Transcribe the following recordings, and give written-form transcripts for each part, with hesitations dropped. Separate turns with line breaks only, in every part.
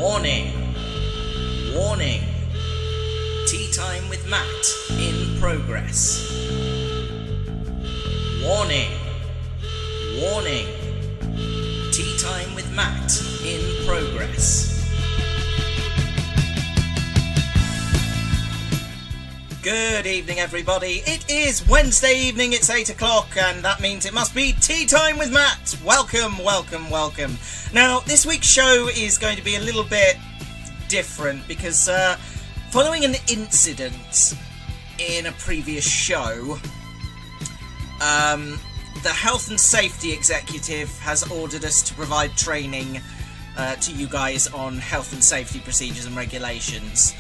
Warning. Warning. Tea time with Matt in progress. Warning. Warning. Tea time with Matt in progress. Good evening, everybody. It is Wednesday evening, it's 8 o'clock, and that means it must be Tea Time with Matt. Welcome, welcome, welcome. Now, this week's show is going to be a little bit different because following an incident in a previous show, the Health and Safety Executive has ordered us to provide training to you guys on health and safety procedures and regulations.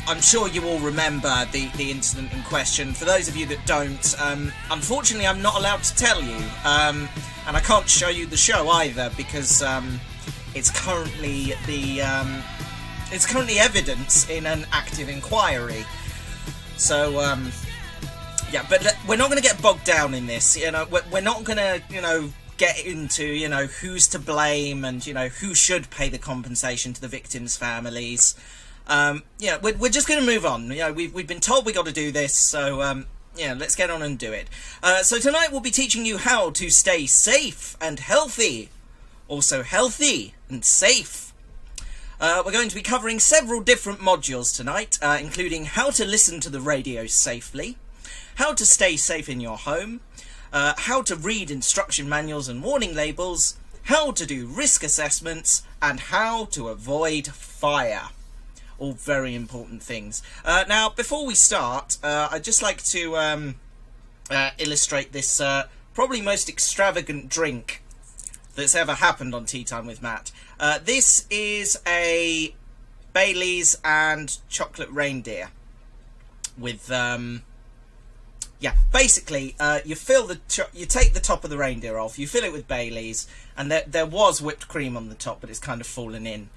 I'm sure you all remember the incident in question. For those of you that don't, unfortunately I'm not allowed to tell you, and I can't show you the show either because it's currently evidence in an active inquiry. So yeah, but we're not going to get bogged down in this. You know, we're not going to get into who's to blame and who should pay the compensation to the victims' families. We're just going to move on. We've been told we got to do this, so let's get on and do it. So tonight we'll be teaching you how to stay safe and healthy. Also healthy and safe. We're going to be covering several different modules tonight, including how to listen to the radio safely, how to stay safe in your home, how to read instruction manuals and warning labels, how to do risk assessments, and how to avoid fire. All very important things. Now, before we start, I'd just like to illustrate this probably most extravagant drink that's ever happened on Tea Time with Matt. This is a Baileys and chocolate reindeer with basically you take the top of the reindeer off, you fill it with Baileys, and there was whipped cream on the top, but it's kind of fallen in.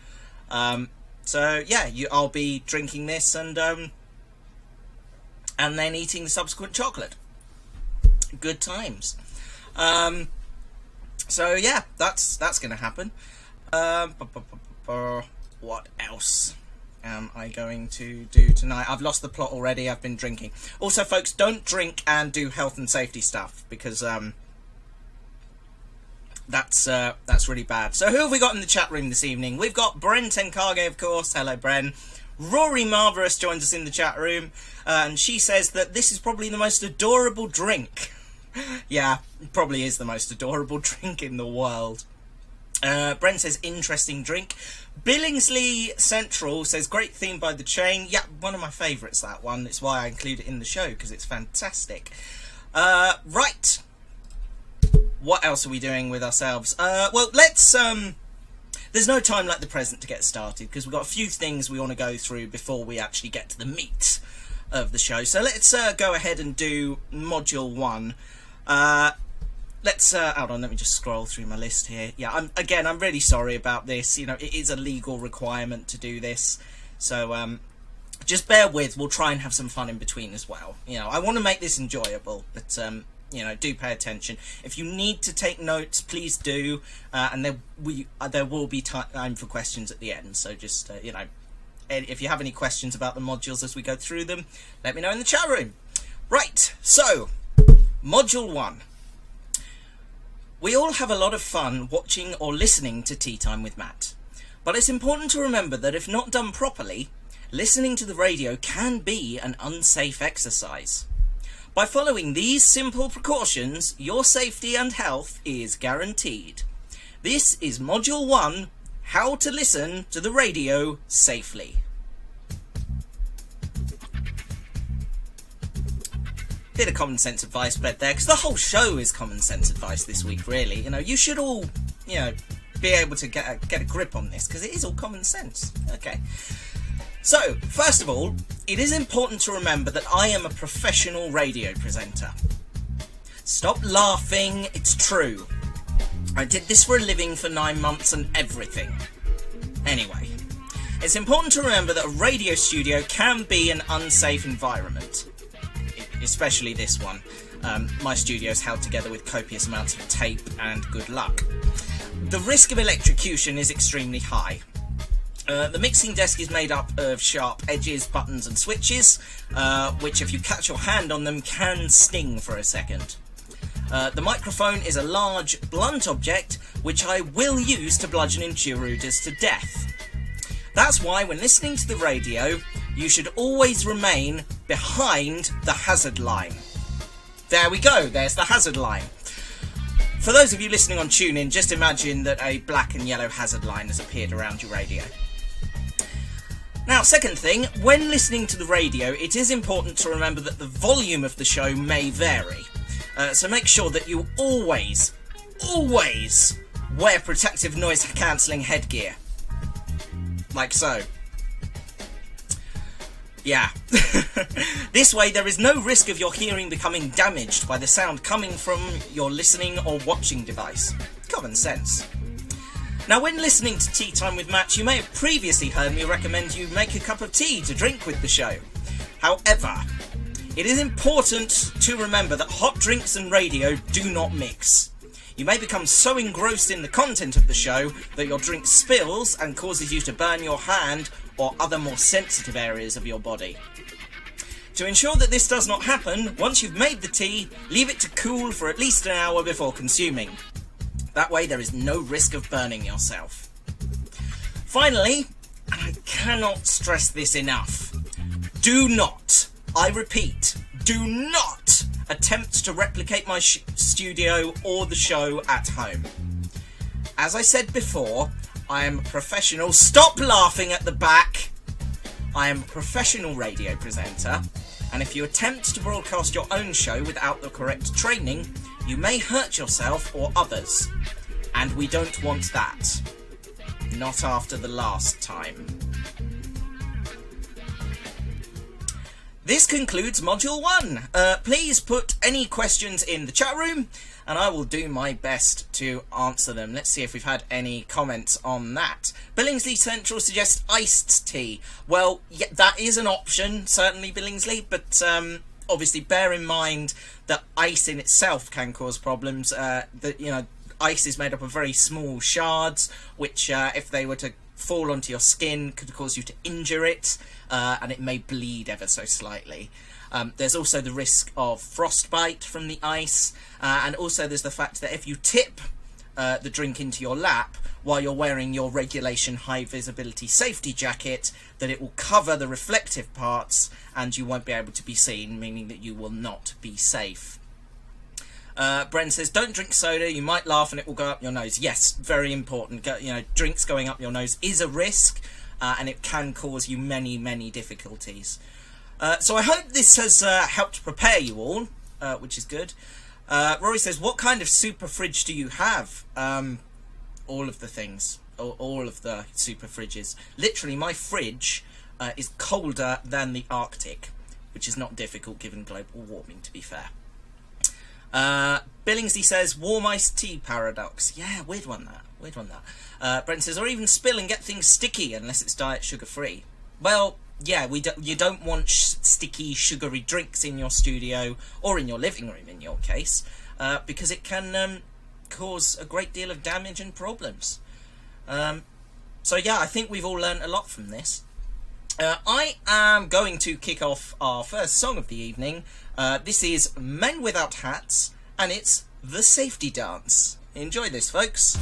So yeah, I'll be drinking this and then eating the subsequent chocolate. Good times. So yeah, that's going to happen. What else am I going to do tonight? I've lost the plot already. I've been drinking. Also, folks, don't drink and do health and safety stuff because that's really bad. So who have we got in the chat room this evening? We've got Bren Tenkage, of course. Hello, Bren. Rory Marvellous joins us in the chat room, and she says that this is probably the most adorable drink. Yeah, it probably is the most adorable drink in the world. Bren says, interesting drink. Billingsley Central says, great theme by The Chain. Yeah, one of my favourites, that one. It's why I include it in the show, because it's fantastic. Right. What else are we doing with ourselves? Well, let's... there's no time like the present to get started, because we've got a few things we want to go through before we actually get to the meat of the show. So let's go ahead and do Module 1. Hold on, let me just scroll through my list here. Yeah, I'm really sorry about this. It is a legal requirement to do this. So, just bear with. We'll try and have some fun in between as well. I want to make this enjoyable, but... do pay attention. If you need to take notes, please do, and there will be time for questions at the end. So just if you have any questions about the modules as we go through them, let me know in the chat room. Right, so Module 1. We all have a lot of fun watching or listening to Tea Time with Matt, but it's important to remember that if not done properly, listening to the radio can be an unsafe exercise. By following these simple precautions, your safety and health is guaranteed. This is Module 1, How to Listen to the Radio Safely. Bit of common sense advice bed there, because the whole show is common sense advice this week, really. You should all, be able to get a grip on this, because it is all common sense. Okay. So, first of all, it is important to remember that I am a professional radio presenter. Stop laughing, it's true. I did this for a living for 9 months and everything. Anyway, it's important to remember that a radio studio can be an unsafe environment. Especially this one. My studio is held together with copious amounts of tape and good luck. the risk of electrocution is extremely high. The mixing desk is made up of sharp edges, buttons and switches, which if you catch your hand on them can sting for a second. The microphone is a large, blunt object which I will use to bludgeon intruders to death. That's why when listening to the radio, you should always remain behind the hazard line. There we go, there's the hazard line. For those of you listening on TuneIn, just imagine that a black and yellow hazard line has appeared around your radio. Now, second thing, when listening to the radio, it is important to remember that the volume of the show may vary. So make sure that you always wear protective noise cancelling headgear. Like so. Yeah. This way there is no risk of your hearing becoming damaged by the sound coming from your listening or watching device. Common sense. Now, when listening to Tea Time with Matt, you may have previously heard me recommend you make a cup of tea to drink with the show. However, it is important to remember that hot drinks and radio do not mix. You may become so engrossed in the content of the show that your drink spills and causes you to burn your hand or other more sensitive areas of your body. To ensure that this does not happen, once you've made the tea, leave it to cool for at least an hour before consuming. That way there is no risk of burning yourself. Finally, and I cannot stress this enough, do not, I repeat, do not attempt to replicate my studio or the show at home. As I said before, I am a professional. Stop laughing at the back! I am a professional radio presenter, and if you attempt to broadcast your own show without the correct training, you may hurt yourself or others. And we don't want that. Not after the last time. This concludes Module 1. Please put any questions in the chat room, and I will do my best to answer them. Let's see if we've had any comments on that. Billingsley Central suggests iced tea. Well, yeah, that is an option, certainly, Billingsley, but obviously bear in mind that ice in itself can cause problems. Ice is made up of very small shards, which if they were to fall onto your skin could cause you to injure it, and it may bleed ever so slightly. There's also the risk of frostbite from the ice, and also there's the fact that if you tip the drink into your lap while you're wearing your regulation high visibility safety jacket, that it will cover the reflective parts and you won't be able to be seen, meaning that you will not be safe. Bren says, don't drink soda, you might laugh and it will go up your nose. Yes, very important. Drinks going up your nose is a risk, and it can cause you many, many difficulties. So I hope this has helped prepare you all, which is good. Rory says, what kind of super fridge do you have? All of the things. All of the super fridges. Literally, my fridge is colder than the Arctic, which is not difficult given global warming, to be fair. Billingsley says, warm iced tea paradox. Yeah, weird one that. Brent says, or even spill and get things sticky unless it's diet sugar free. Well, yeah, you don't want sticky, sugary drinks in your studio or in your living room in your case, because it can cause a great deal of damage and problems. So yeah, I think we've all learned a lot from this. I am going to kick off our first song of the evening. This is Men Without Hats, and it's The Safety Dance. Enjoy this, folks.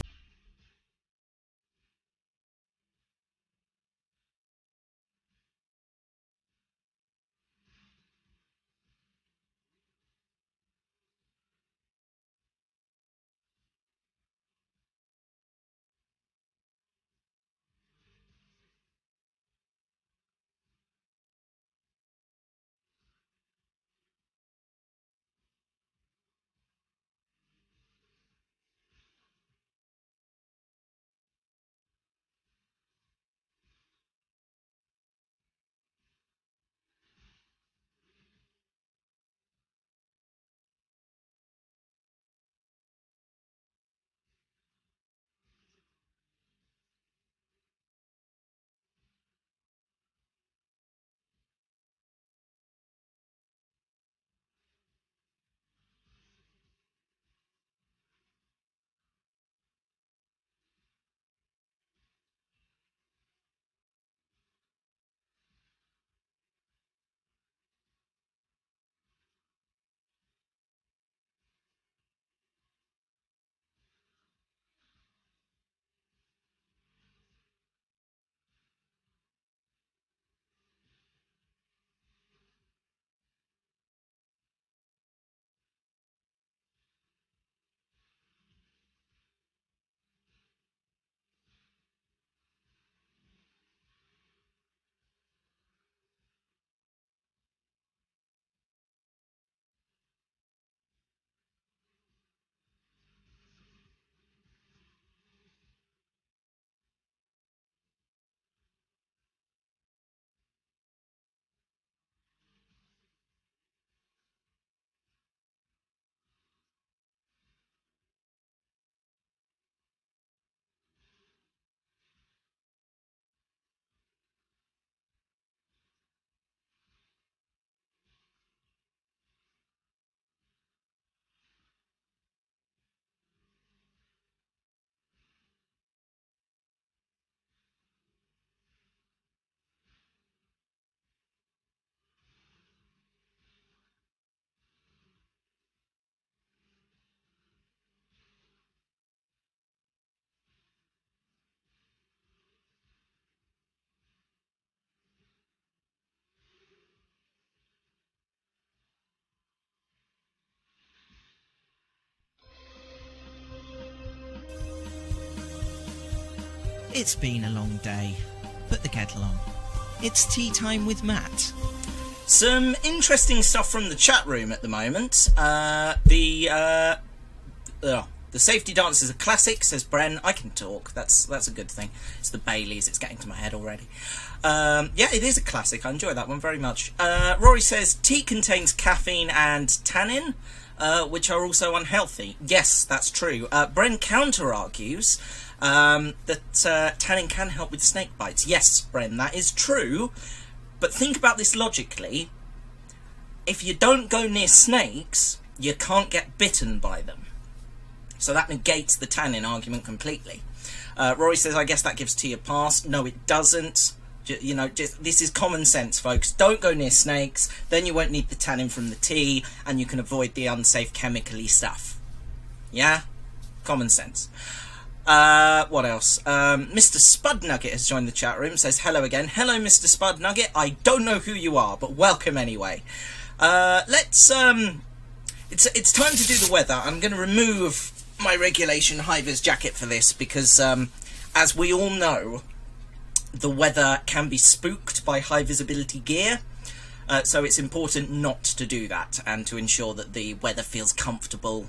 It's been a long day. Put the kettle on. It's tea time with Matt.
Some interesting stuff from the chat room at the moment. The safety dance is a classic, says Bren. I can talk. That's a good thing. It's the Baileys. It's getting to my head already. Yeah, it is a classic. I enjoy that one very much. Rory says tea contains caffeine and tannin, which are also unhealthy. Yes, that's true. Bren counter-argues that tannin can help with snake bites. Yes, Bren, that is true. But think about this logically. If you don't go near snakes, you can't get bitten by them. So that negates the tannin argument completely. Rory says, I guess that gives tea a pass. No, it doesn't. This is common sense, folks. Don't go near snakes. Then you won't need the tannin from the tea, and you can avoid the unsafe chemically stuff. Yeah? Common sense. What else? Mr. Spudnugget has joined the chat room. Says hello again. Hello, Mr. Spudnugget. I don't know who you are, but welcome anyway. It's time to do the weather. I'm going to remove my regulation high-vis jacket for this because, as we all know, the weather can be spooked by high-visibility gear. So it's important not to do that and to ensure that the weather feels comfortable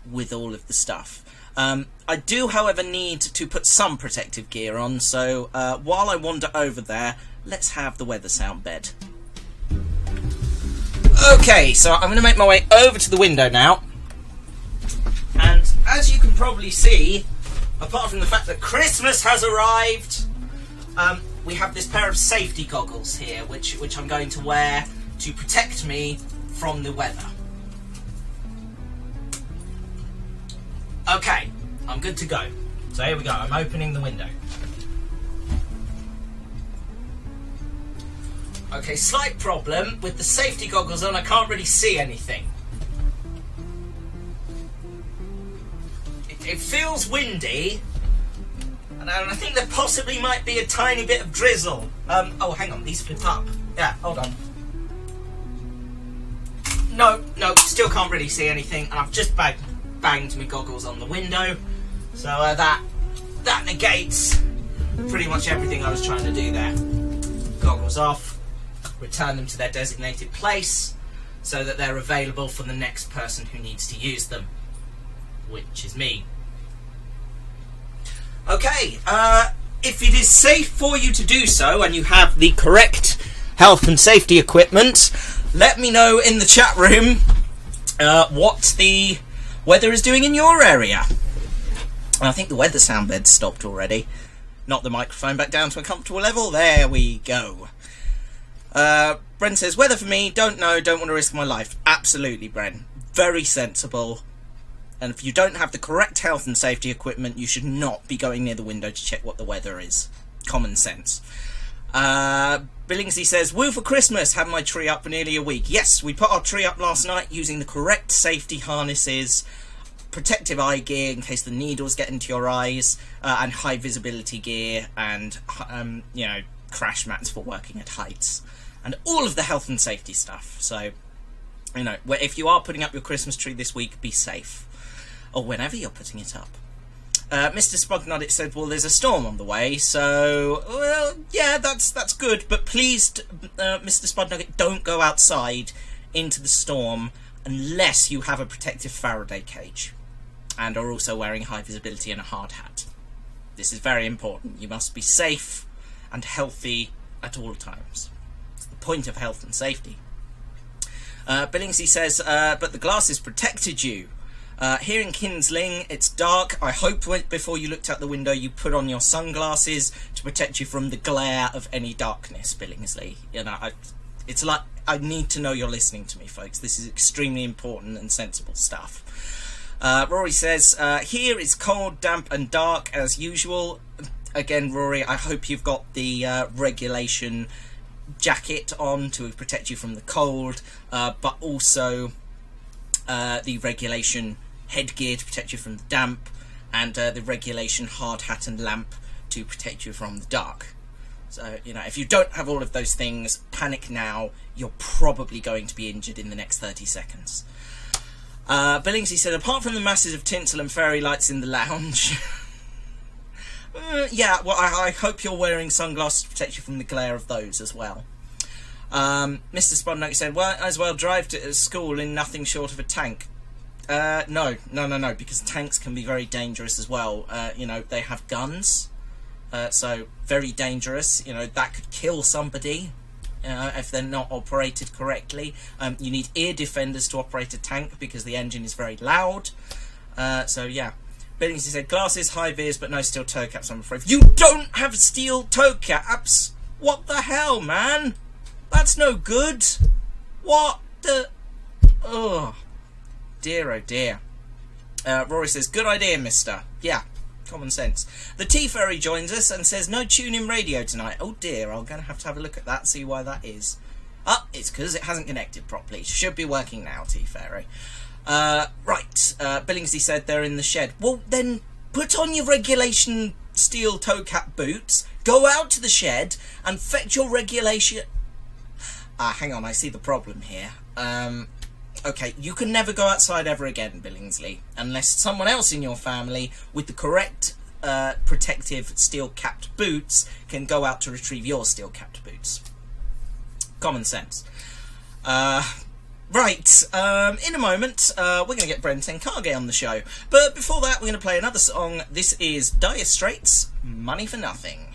with all of the stuff. I do, however, need to put some protective gear on, so while I wander over there, let's have the weather sound bed. Okay, so I'm going to make my way over to the window now. And as you can probably see, apart from the fact that Christmas has arrived, we have this pair of safety goggles here, which I'm going to wear to protect me from the weather. Okay, I'm good to go. So here we go, I'm opening the window. Okay, slight problem. With the safety goggles on, I can't really see anything. It feels windy, and I think there possibly might be a tiny bit of drizzle. Oh, hang on, these flip up. Yeah, hold on. No, still can't really see anything, and I've just banged my goggles on the window, so that negates pretty much everything I was trying to do there. Goggles off, return them to their designated place, so that they're available for the next person who needs to use them, which is me. Okay, if it is safe for you to do so, and you have the correct health and safety equipment, let me know in the chat room what the weather is doing in your area. I think the weather sound bed stopped already. Knock the microphone back down to a comfortable level. There we go. Bren says, weather for me, don't know, don't want to risk my life. Absolutely, Bren. Very sensible. And if you don't have the correct health and safety equipment, you should not be going near the window to check what the weather is. Common sense. Billingsley says, woo for Christmas, had my tree up for nearly a week. Yes, we put our tree up last night using the correct safety harnesses, protective eye gear in case the needles get into your eyes, and high visibility gear, and crash mats for working at heights, and all of the health and safety stuff. So, if you are putting up your Christmas tree this week, be safe. Or whenever you're putting it up. Mr. Spugnut said, well, there's a storm on the way, so, well, yeah, that's good, but please, Mr. Spudnugget, don't go outside into the storm unless you have a protective Faraday cage and are also wearing high visibility and a hard hat. This is very important. You must be safe and healthy at all times. It's the point of health and safety. Billingsley says, but the glasses protected you. Here in Kinsling, it's dark. I hope before you looked out the window you put on your sunglasses to protect you from the glare of any darkness, Billingsley. It's like, I need to know you're listening to me, folks. This is extremely important and sensible stuff. Rory says, here it's cold, damp and dark as usual. Again, Rory, I hope you've got the regulation jacket on to protect you from the cold, but also the regulation headgear to protect you from the damp, and the regulation hard hat and lamp to protect you from the dark. So, if you don't have all of those things, panic now. You're probably going to be injured in the next 30 seconds. Billingsley said, apart from the masses of tinsel and fairy lights in the lounge... Yeah, well, I hope you're wearing sunglasses to protect you from the glare of those as well. Mr. Spodnote said, well, as well drive to school in nothing short of a tank. No, because tanks can be very dangerous as well. They have guns, so very dangerous. That could kill somebody if they're not operated correctly. You need ear defenders to operate a tank because the engine is very loud. So yeah. Billingsley said, glasses, high vis, but no steel toe caps, I'm afraid. You don't have steel toe caps? What the hell, man? That's no good. What the... Oh, dear, oh dear. Rory says, good idea, mister. Yeah, common sense. The T-Ferry joins us and says, no tune-in radio tonight. Oh dear, I'm going to have a look at that, see why that is. It's because it hasn't connected properly. Should be working now, T-Ferry. Right, Billingsley said they're in the shed. Well, then put on your regulation steel toe cap boots, go out to the shed, and fetch your regulation... hang on, I see the problem here. Okay, you can never go outside ever again, Billingsley, unless someone else in your family with the correct protective steel-capped boots can go out to retrieve your steel-capped boots. Common sense. Right, in a moment, we're going to get Brent Tenkage on the show. But before that, we're going to play another song. This is Dire Straits, Money for Nothing.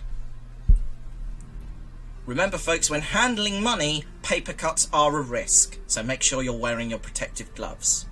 Remember, folks, when handling money, paper cuts are a risk. So make sure you're wearing your protective gloves.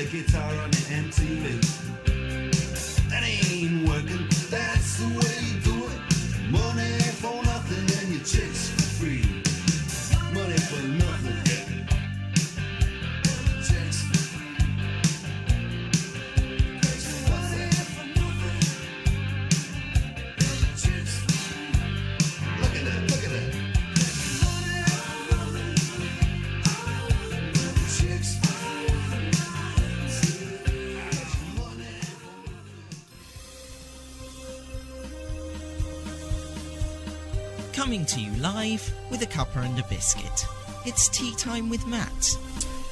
the guitar on the MTV. That ain't working, that's the way you do it. Money for nothing and your chicks for free. Money for nothing, yeah. Chicks for free. Money for nothing. Chicks for free. Look at that, look at that. Money for nothing. Chicks for free. Money for
Coming to you live with a cuppa and a biscuit. It's Tea Time with Matt.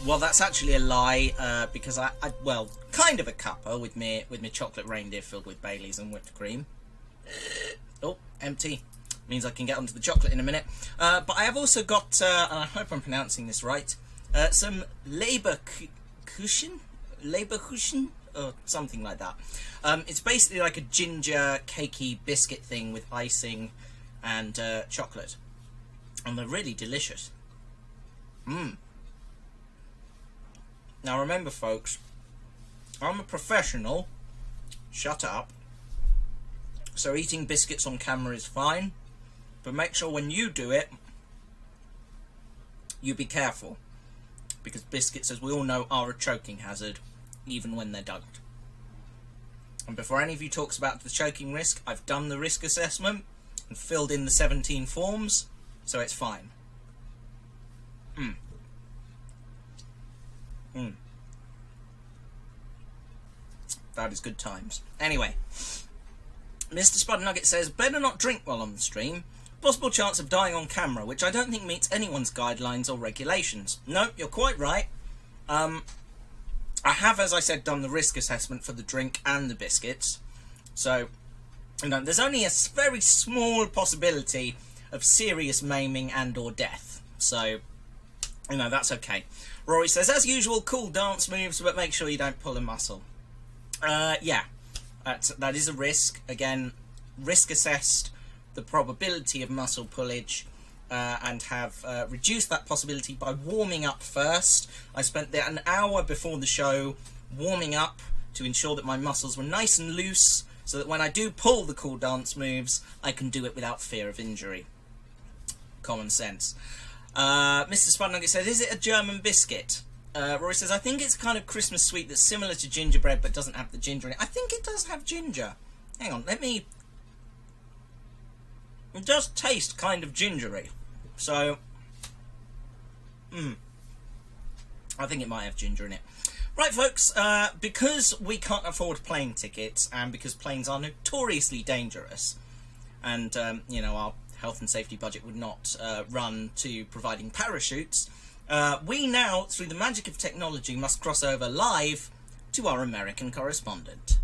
Well, that's actually a lie, because I well, kind of a cuppa with me chocolate reindeer filled with Baileys and whipped cream. Oh, empty. Means I can get onto the chocolate in a minute. But I have also got, and I hope I'm pronouncing this right, some Leberkuchen, or something like that. It's basically like a ginger cakey biscuit thing with icing and chocolate, and they're really delicious. Now remember, folks, I'm a professional. Shut up. So eating biscuits on camera is fine, but make sure when you do it, you be careful, because biscuits, as we all know, are a choking hazard, even when they're dunked. And before any of you talks about the choking risk, I've done the risk assessment and filled in the 17 forms, so it's fine. That is good times. Anyway, Mr. Spud Nugget says, better not drink while on the stream. Possible chance of dying on camera, which I don't think meets anyone's guidelines or regulations. No, you're quite right. I have, as I said, done the risk assessment for the drink and the biscuits. So, you know, there's only a very small possibility of serious maiming and or death. So, you know, that's okay. Rory says, as usual, cool dance moves, but make sure you don't pull a muscle. Yeah, that is a risk. Again, risk assessed the probability of muscle pullage, and have reduced that possibility by warming up first. I spent an hour before the show warming up to ensure that my muscles were nice and loose, so that when I do pull the cool dance moves, I can do it without fear of injury. Common sense. Mr. Spudnugget says, is it a German biscuit? Rory says, I think it's a kind of Christmas sweet that's similar to gingerbread but doesn't have the ginger in it. I think it does have ginger. Hang on, let me... It does taste kind of gingery. So... I think it might have ginger in it. Right, folks, because we can't afford plane tickets, and because planes are notoriously dangerous, and, you know, our health and safety budget would not run to providing parachutes, we now, through the magic of technology, must cross over live to our American correspondent.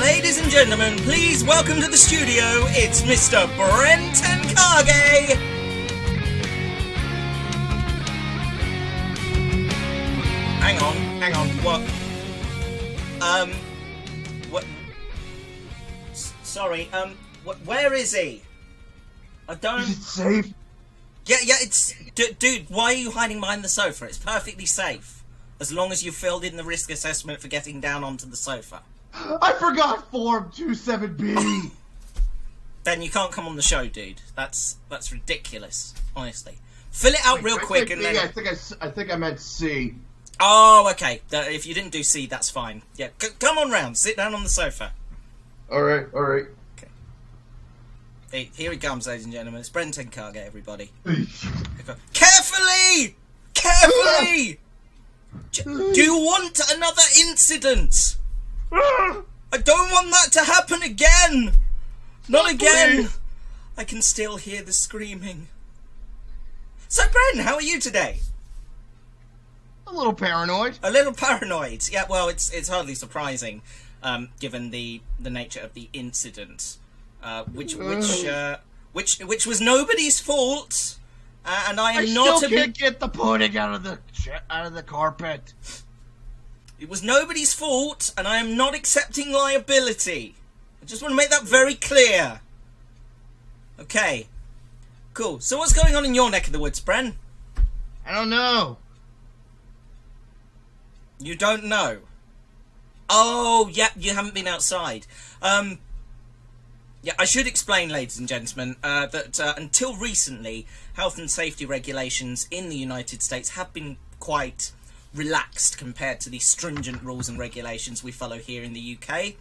Ladies and gentlemen, please welcome to the studio, it's Mr. Brenton Cargay! Hang on, what? What? Sorry, where is he? I don't...
Is it safe?
Yeah, it's... Dude, why are you hiding behind the sofa? It's perfectly safe. As long as you filled in the risk assessment for getting down onto the sofa.
I forgot Form 27B!
Then you can't come on the show, dude. That's ridiculous, honestly. Fill it out real quick and then...
I think I meant C.
Oh, okay. If you didn't do C, that's fine. Yeah, come on round. Sit down on the sofa.
Alright.
Okay. Hey, here he comes, ladies and gentlemen. It's Brenton Cargay, everybody. Carefully! Carefully! Do you want another incident? I don't want that to happen again! Not again! I can still hear the screaming. So, Bren, how are you today?
A little paranoid.
A little paranoid. Yeah, well, it's hardly surprising, given the nature of the incident, which was nobody's fault, and I am not.
I still can't get the pudding out of the carpet.
It was nobody's fault, and I am not accepting liability. I just want to make that very clear. Okay. Cool. So what's going on in your neck of the woods, Bren?
I don't know.
You don't know? Oh, yeah, you haven't been outside. Yeah, I should explain, ladies and gentlemen, that until recently, health and safety regulations in the United States have been quite relaxed compared to the stringent rules and regulations we follow here in the UK.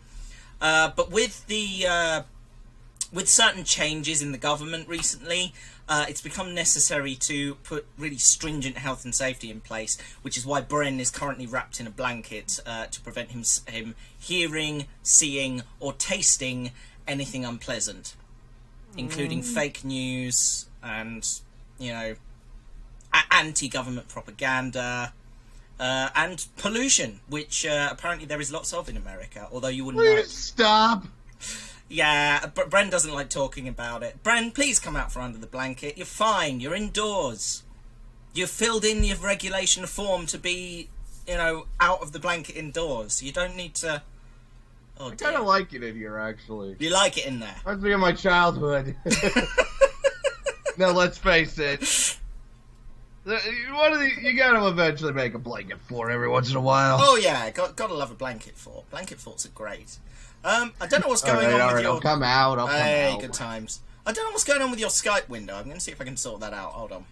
But with certain changes in the government recently, it's become necessary to put really stringent health and safety in place, which is why Bren is currently wrapped in a blanket to prevent him hearing, seeing, or tasting anything unpleasant, including fake news and, anti-government propaganda and pollution, which apparently there is lots of in America, although you wouldn't know.
Please stop.
Yeah, Bren doesn't like talking about it. Bren, please come out from under the blanket. You're fine. You're indoors. You've filled in your regulation form to be, out of the blanket indoors. You don't need to... Oh,
I kind of like it in here, actually.
You like it in there?
Reminds me of my childhood. No, let's face it. You gotta eventually make a blanket fort every once in a while.
Oh, yeah. Gotta love a blanket fort. Blanket forts are great. I don't know what's going on with your...
I'll come out.
Hey, good times. I don't know what's going on with your Skype window. I'm going to see if I can sort that out. Hold on.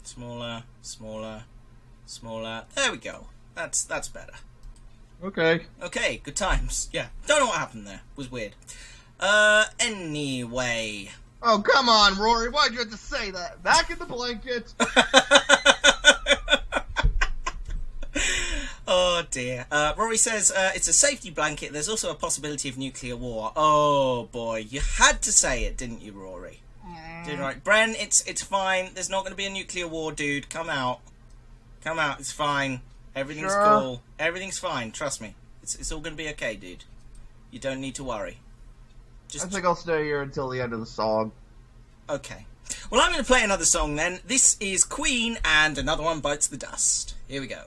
Smaller. There we go. That's better.
Okay.
Okay, good times. Yeah. Don't know what happened there. It was weird. Anyway.
Oh, come on, Rory. Why'd you have to say that? Back in the blanket.
Oh dear. Rory says it's a safety blanket. There's also a possibility of nuclear war. Oh boy, you had to say it, didn't you, Rory? Doing right, Bren. It's fine. There's not going to be a nuclear war, dude. Come out. It's fine. Everything's cool. Everything's fine. Trust me. It's all going to be okay, dude. You don't need to worry.
I think I'll stay here until the end of the song.
Okay. Well, I'm going to play another song then. This is Queen and Another One Bites the Dust. Here we go.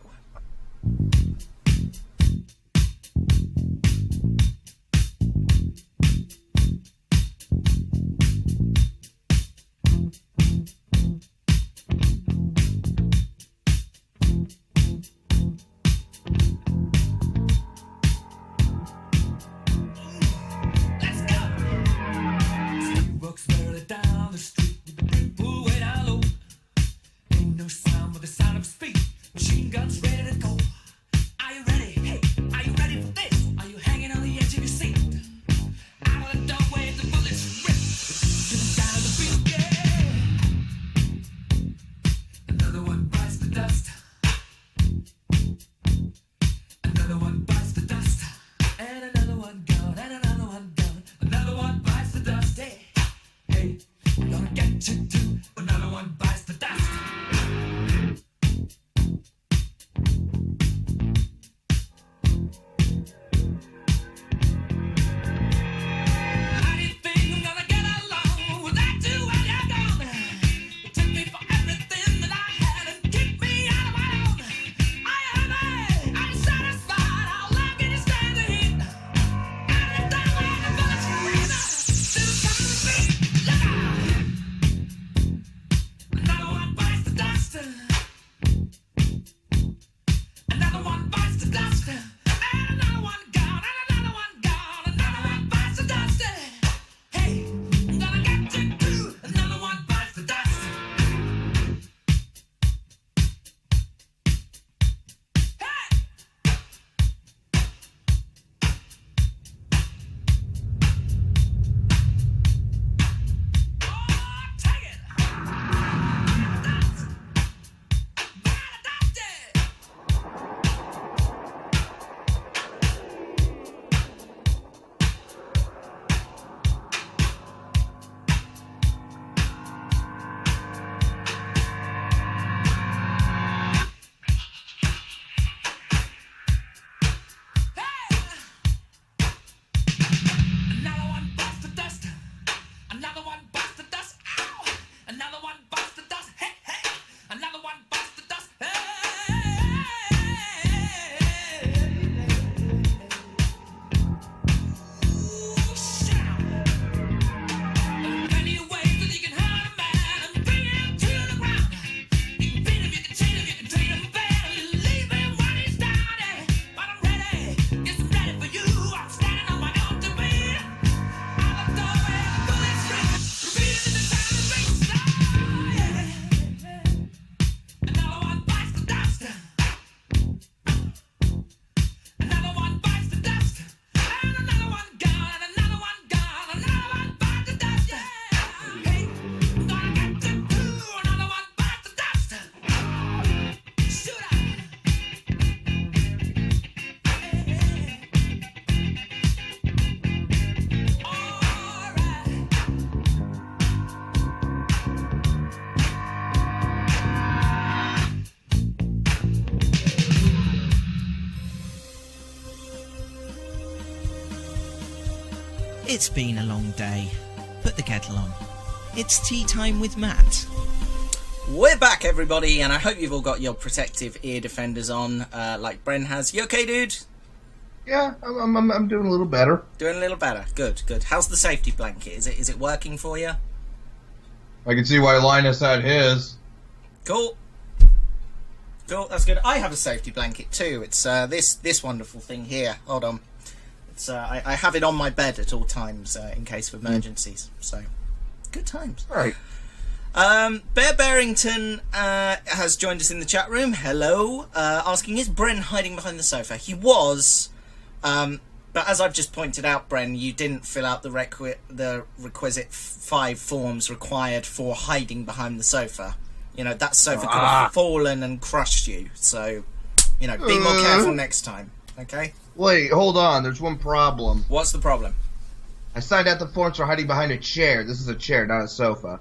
Walks barely down the street with the big pool way down low. Ain't no sound but the sound of his feet. Machine guns ready.
It's been a long day. Put the kettle on. It's tea time with Matt.
We're back, everybody, and I hope you've all got your protective ear defenders on, like Bren has. You okay, dude?
Yeah, I'm doing a little better.
Doing a little better. Good, good. How's the safety blanket? Is it working for you?
I can see why Linus had his.
Cool. Cool, that's good. I have a safety blanket too. It's this wonderful thing here. Hold on. It's I have it on my bed at all times in case of emergencies. So, good times.
All right.
Bear Barrington has joined us in the chat room. Hello. Asking, is Bren hiding behind the sofa? He was, but as I've just pointed out, Bren, you didn't fill out the requisite 5 forms required for hiding behind the sofa. You know, that sofa could have fallen and crushed you. So, you know, be more careful next time. Okay?
Wait, hold on. There's one problem.
What's the problem?
I signed out the forms for hiding behind a chair. This is a chair, not a sofa.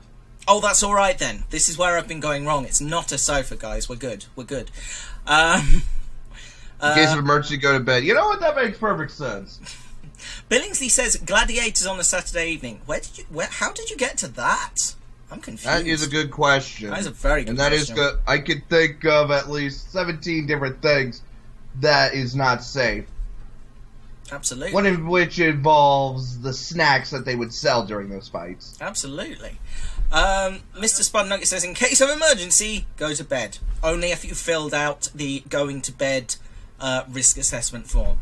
Oh, that's all right then. This is where I've been going wrong. It's not a sofa, guys. We're good. We're good.
In case of emergency, go to bed. You know what? That makes perfect sense.
Billingsley says Gladiators on a Saturday evening. How did you get to that? I'm confused.
That is a good question.
That is a very good
question. And that
question.
is good. I could think of at least 17 different things that is not safe.
Absolutely.
One of which involves the snacks that they would sell during those fights.
Absolutely. Mr. Spud Nugget says, in case of emergency, go to bed. Only if you filled out the going to bed risk assessment form.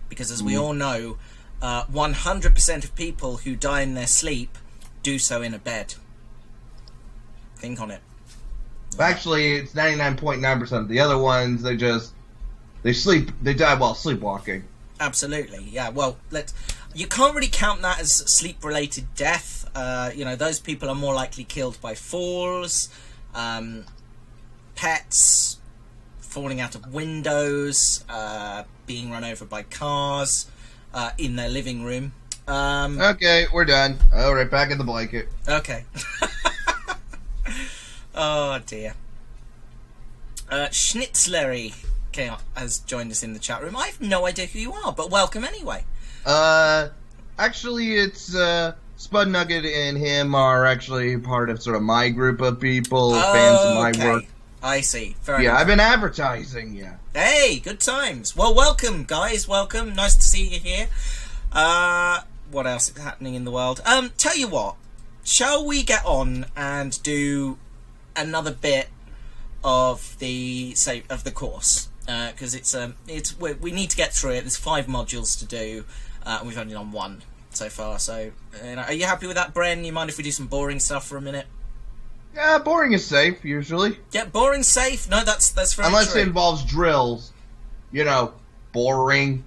Because as we all know, 100% of people who die in their sleep do so in a bed. Think on it.
Actually, it's 99.9%. The other ones, they die while sleepwalking.
Absolutely, yeah. Well, you can't really count that as sleep-related death. You know, those people are more likely killed by falls, pets, falling out of windows, being run over by cars, in their living room.
Okay, we're done. All right, back in the blanket.
Okay. Oh dear. Schnitzlery has joined us in the chat room. I have no idea who you are, but welcome anyway.
Actually, it's Spud Nugget and him are actually part of sort of my group of people, fans of my work.
I see. Fair enough.
I've been advertising, yeah.
Hey, good times. Well, welcome, guys. Welcome. Nice to see you here. What else is happening in the world? Tell you what. Shall we get on and do another bit of the course? Because we need to get through it. There's 5 modules to do, and we've only done 1 so far. So, are you happy with that, Bren? You mind if we do some boring stuff for a minute?
Yeah, boring is safe usually.
Yeah, boring's safe. No, that's very
unless
true.
it involves drills. You know, boring.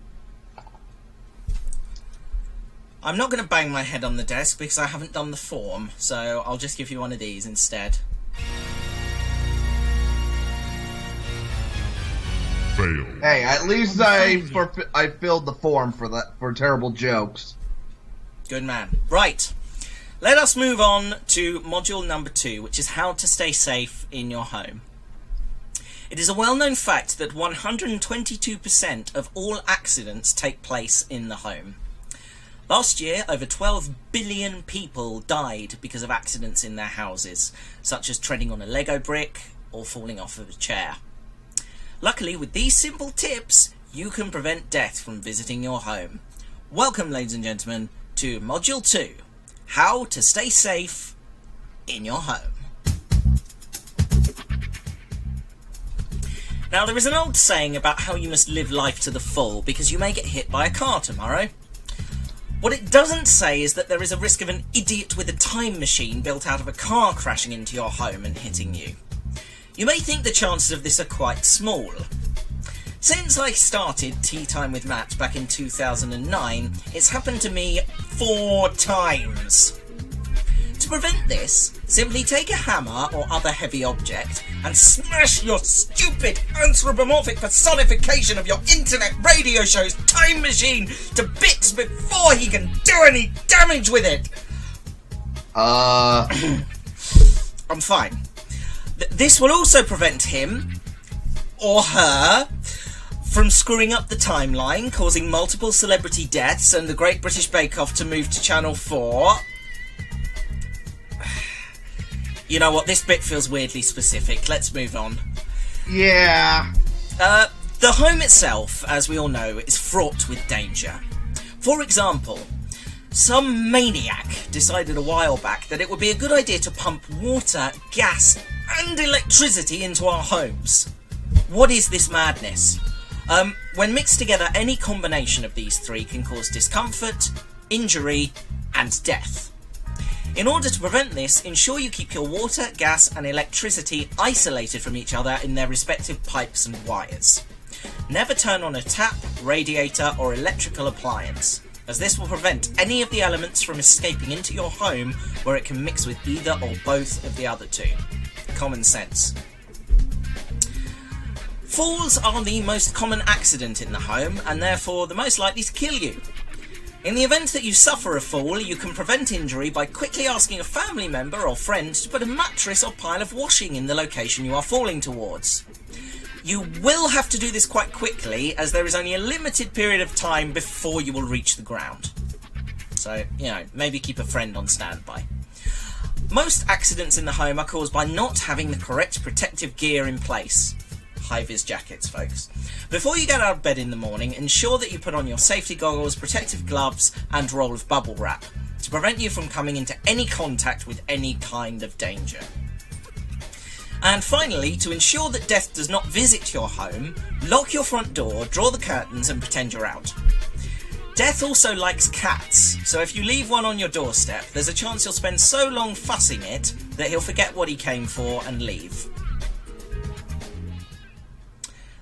I'm not going to bang my head on the desk because I haven't done the form, so I'll just give you one of these instead.
Fail.
Hey, at least I filled the form for terrible jokes.
Good man. Right. Let us move on to module number 2, which is how to stay safe in your home. It is a well-known fact that 122% of all accidents take place in the home. Last year, over 12 billion people died because of accidents in their houses, such as treading on a Lego brick or falling off of a chair. Luckily, with these simple tips, you can prevent death from visiting your home. Welcome, ladies and gentlemen, to Module 2, How to Stay Safe in Your Home. Now, there is an old saying about how you must live life to the full because you may get hit by a car tomorrow. What it doesn't say is that there is a risk of an idiot with a time machine built out of a car crashing into your home and hitting you. You may think the chances of this are quite small. Since I started Tea Time with Matt back in 2009, it's happened to me 4 times. To prevent this, simply take a hammer or other heavy object and smash your stupid anthropomorphic personification of your internet radio show's time machine to bits before he can do any damage with it. I'm fine. This will also prevent him or her From screwing up the timeline, causing multiple celebrity deaths, and the Great British Bake Off to move to Channel 4. You know what, this bit feels weirdly specific. Let's move on.
Yeah.
The home itself, as we all know, is fraught with danger. For example, some maniac decided a while back that it would be a good idea to pump water, gas, and electricity into our homes. What is this madness? When mixed together, any combination of these three can cause discomfort, injury, and death. In order to prevent this, ensure you keep your water, gas, and electricity isolated from each other in their respective pipes and wires. Never turn on a tap, radiator, or electrical appliance, as this will prevent any of the elements from escaping into your home where it can mix with either or both of the other two. Common sense. Falls are the most common accident in the home, and therefore the most likely to kill you. In the event that you suffer a fall, you can prevent injury by quickly asking a family member or friend to put a mattress or pile of washing in the location you are falling towards. You will have to do this quite quickly, as there is only a limited period of time before you will reach the ground. So, maybe keep a friend on standby. Most accidents in the home are caused by not having the correct protective gear in place. High-vis jackets, folks. Before you get out of bed in the morning, ensure that you put on your safety goggles, protective gloves, and roll of bubble wrap to prevent you from coming into any contact with any kind of danger. And finally, to ensure that death does not visit your home, lock your front door, draw the curtains, and pretend you're out. Death also likes cats, so if you leave one on your doorstep, there's a chance you'll spend so long fussing it that he'll forget what he came for and leave.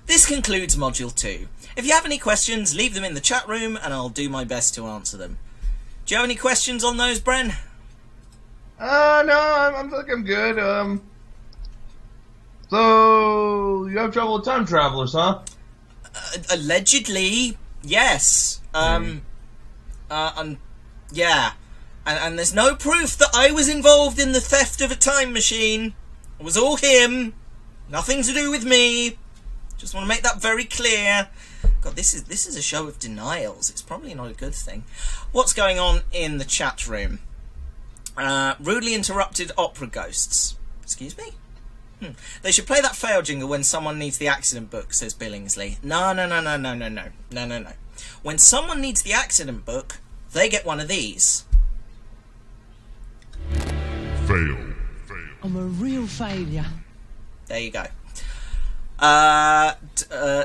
This concludes Module 2. If you have any questions, leave them in the chat room and I'll do my best to answer them. Do you have any questions on those, Bren?
No, I'm looking good. So, you have trouble with time travelers, huh?
Allegedly, yes. Yeah. And there's no proof that I was involved in the theft of a time machine. It was all him. Nothing to do with me. Just want to make that very clear. God, this is a show of denials. It's probably not a good thing. What's going on in the chat room? Rudely interrupted opera ghosts. Excuse me? They should play that fail jingle when someone needs the accident book, says Billingsley. No. When someone needs the accident book, they get one of these.
Fail.
I'm a real failure.
There you go.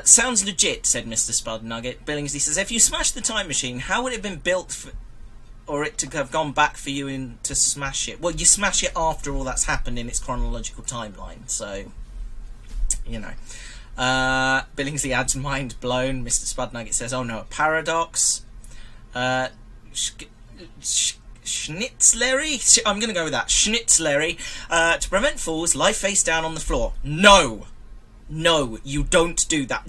Sounds legit, said Mr. Spud Nugget. Billingsley says, if you smashed the time machine, how would it have been built or it to have gone back for you to smash it? Well, you smash it after all that's happened in its chronological timeline, so, Billingsley adds, mind blown. Mr. Spud Nugget says, oh no, a paradox. Schnitzlery? I'm going to go with that. Schnitzlery. To prevent falls, lie face down on the floor. No, you don't do that.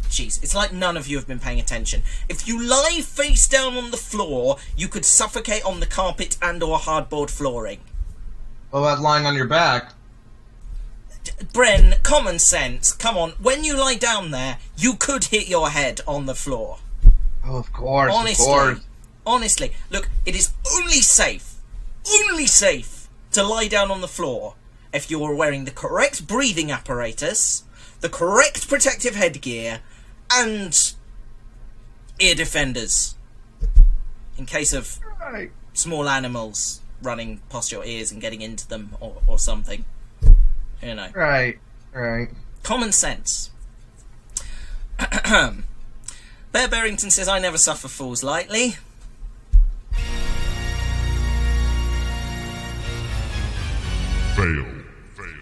Jeez, it's like none of you have been paying attention. If you lie face down on the floor, you could suffocate on the carpet and or hardboard flooring.
Oh, that's lying on your back.
Bren, common sense. Come on, when you lie down there, you could hit your head on the floor.
Oh, of course.
Honestly, look, it is only safe to lie down on the floor if you are wearing the correct breathing apparatus, the correct protective headgear, and ear defenders. In case of small animals running past your ears and getting into them or something.
Right.
Common sense. Bear Barrington says, I never suffer falls lightly.
Fail.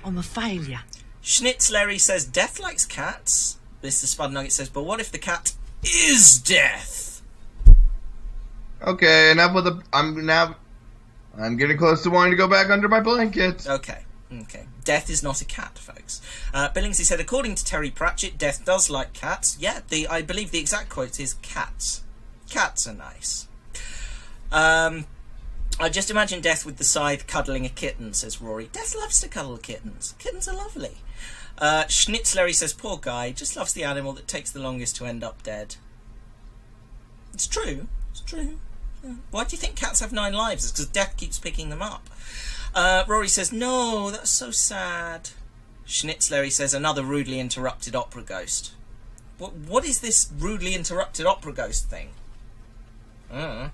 I'm a failure.
Schnitzlery says, death likes cats. Mr. Spud Nugget says, but what if the cat is death?
Okay, enough with the... I'm getting close to wanting to go back under my blanket.
Okay. Death is not a cat, folks. Billingsley said, according to Terry Pratchett, death does like cats. Yeah, I believe the exact quote is cats. Cats are nice. I just imagine Death with the scythe cuddling a kitten, says Rory. Death loves to cuddle kittens. Kittens are lovely. Schnitzler, he says, poor guy, just loves the animal that takes the longest to end up dead. It's true. It's true. Yeah. Why do you think cats have 9 lives? It's because death keeps picking them up. Rory says, no, that's so sad. Schnitzler, he says, another rudely interrupted opera ghost. What is this rudely interrupted opera ghost thing? Oh,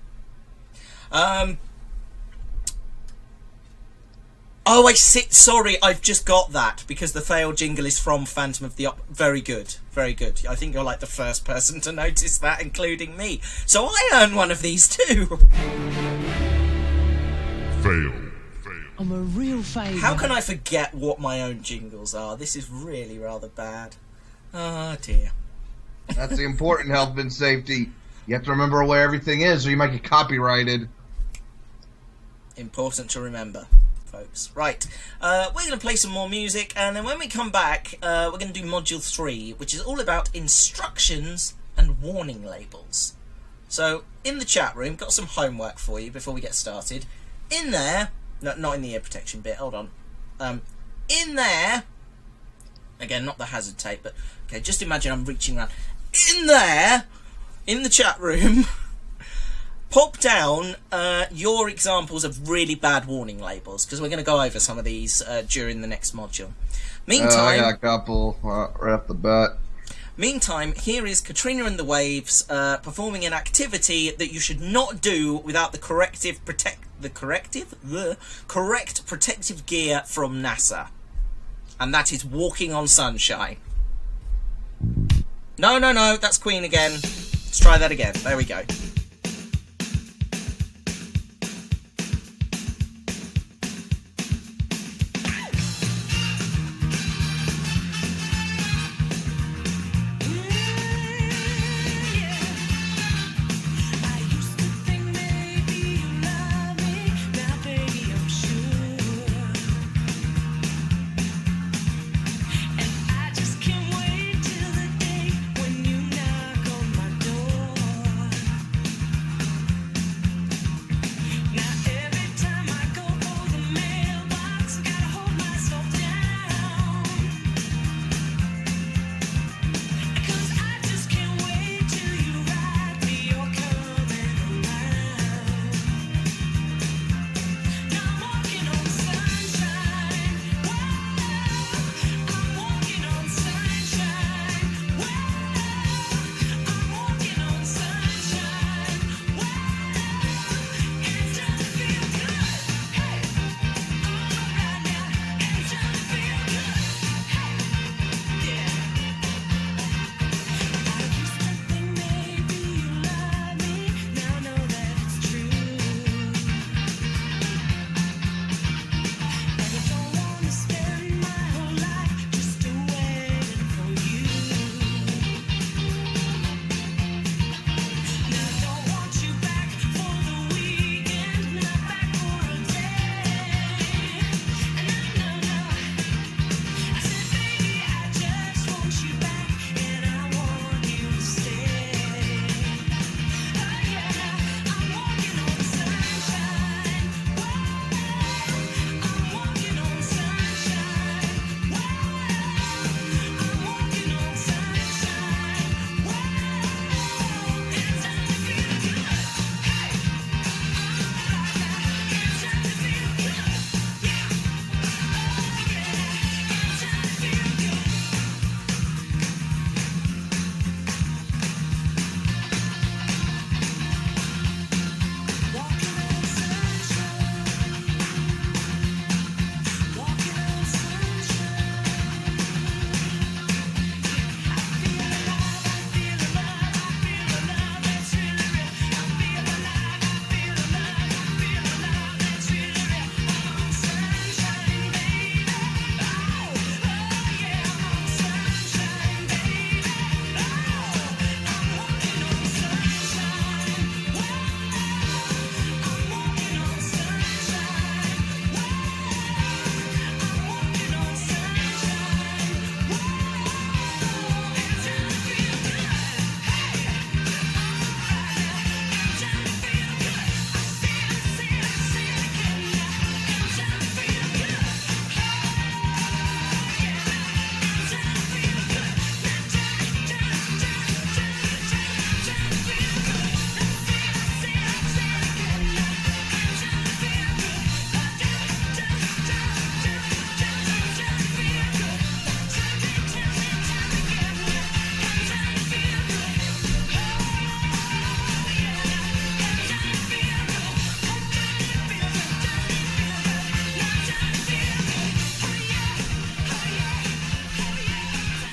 I see. Sorry, I've just got that because the failed jingle is from Phantom of the Opera. Very good, very good. I think you're like the first person to notice that, including me. So I earn one of these too.
Fail.
I'm a real failure.
How can I forget what my own jingles are? This is really rather bad. Oh dear.
That's the important health and safety. You have to remember where everything is, or you might get copyrighted.
Important to remember, folks. Right, we're going to play some more music, and then when we come back, we're going to do Module 3, which is all about instructions and warning labels. So, in the chat room, got some homework for you before we get started. In there, no, not in the ear protection bit, hold on. In there, again, not the hazard tape, but, okay, just imagine I'm reaching around. In there, in the chat room, pop down your examples of really bad warning labels, because we're going to go over some of these during the next module. Meantime,
I got a couple right off the bat.
Meantime, here is Katrina and the Waves performing an activity that you should not do without the correct protective gear from NASA, and that is walking on sunshine. No, that's Queen again. Let's try that again. There we go.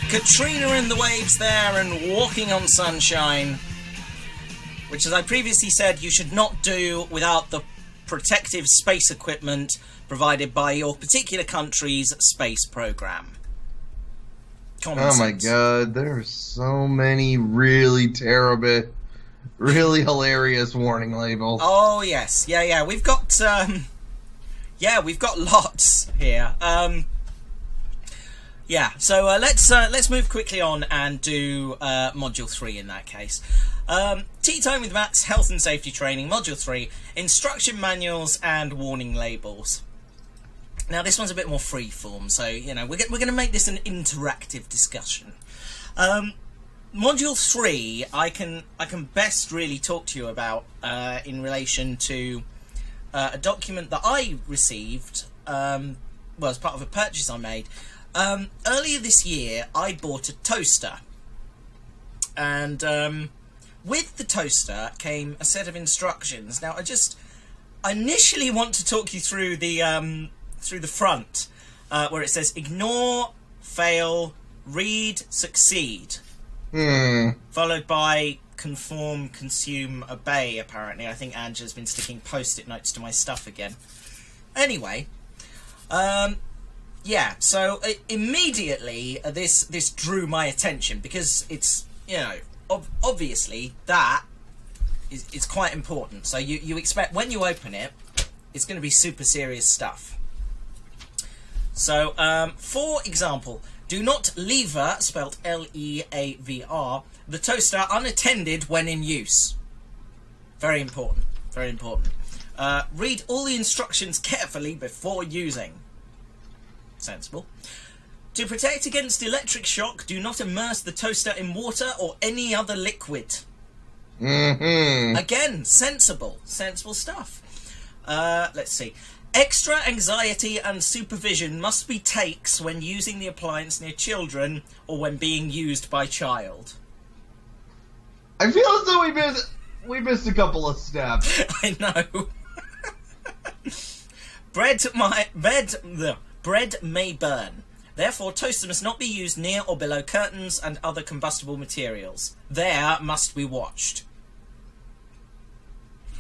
Katrina and the waves there and walking on sunshine, which, as I previously said, you should not do without the protective space equipment provided by your particular country's space program. Common
my
sense.
god, there are so many really terrible, really hilarious warning labels.
Oh yes, yeah. We've got we've got lots here. So let's move quickly on and do module 3 in that case. Tea Time with Matt's Health and Safety Training, module 3, instruction manuals and warning labels. Now this one's a bit more freeform, so we're going to make this an interactive discussion. Module 3, I can best really talk to you about in relation to a document that I received, as part of a purchase I made. Earlier this year, I bought a toaster, and with the toaster came a set of instructions. Now, I initially want to talk you through the front, where it says ignore, fail, read, succeed. Followed by conform, consume, obey, apparently. I think Angela's been sticking post-it notes to my stuff again. Anyway, so immediately this drew my attention, because it's, obviously that is quite important. So you expect when you open it, it's going to be super serious stuff. So, for example, do not lever, spelt L-E-A-V-R, the toaster unattended when in use. Very important, very important. Read all the instructions carefully before using. Sensible. To protect against electric shock, do not immerse the toaster in water or any other liquid. Again, sensible stuff. Let's see. Extra anxiety and supervision must be takes when using the appliance near children or when being used by child.
I feel as though we missed a couple of steps.
I know. Bread may burn. Therefore, toaster must not be used near or below curtains and other combustible materials. There must be watched.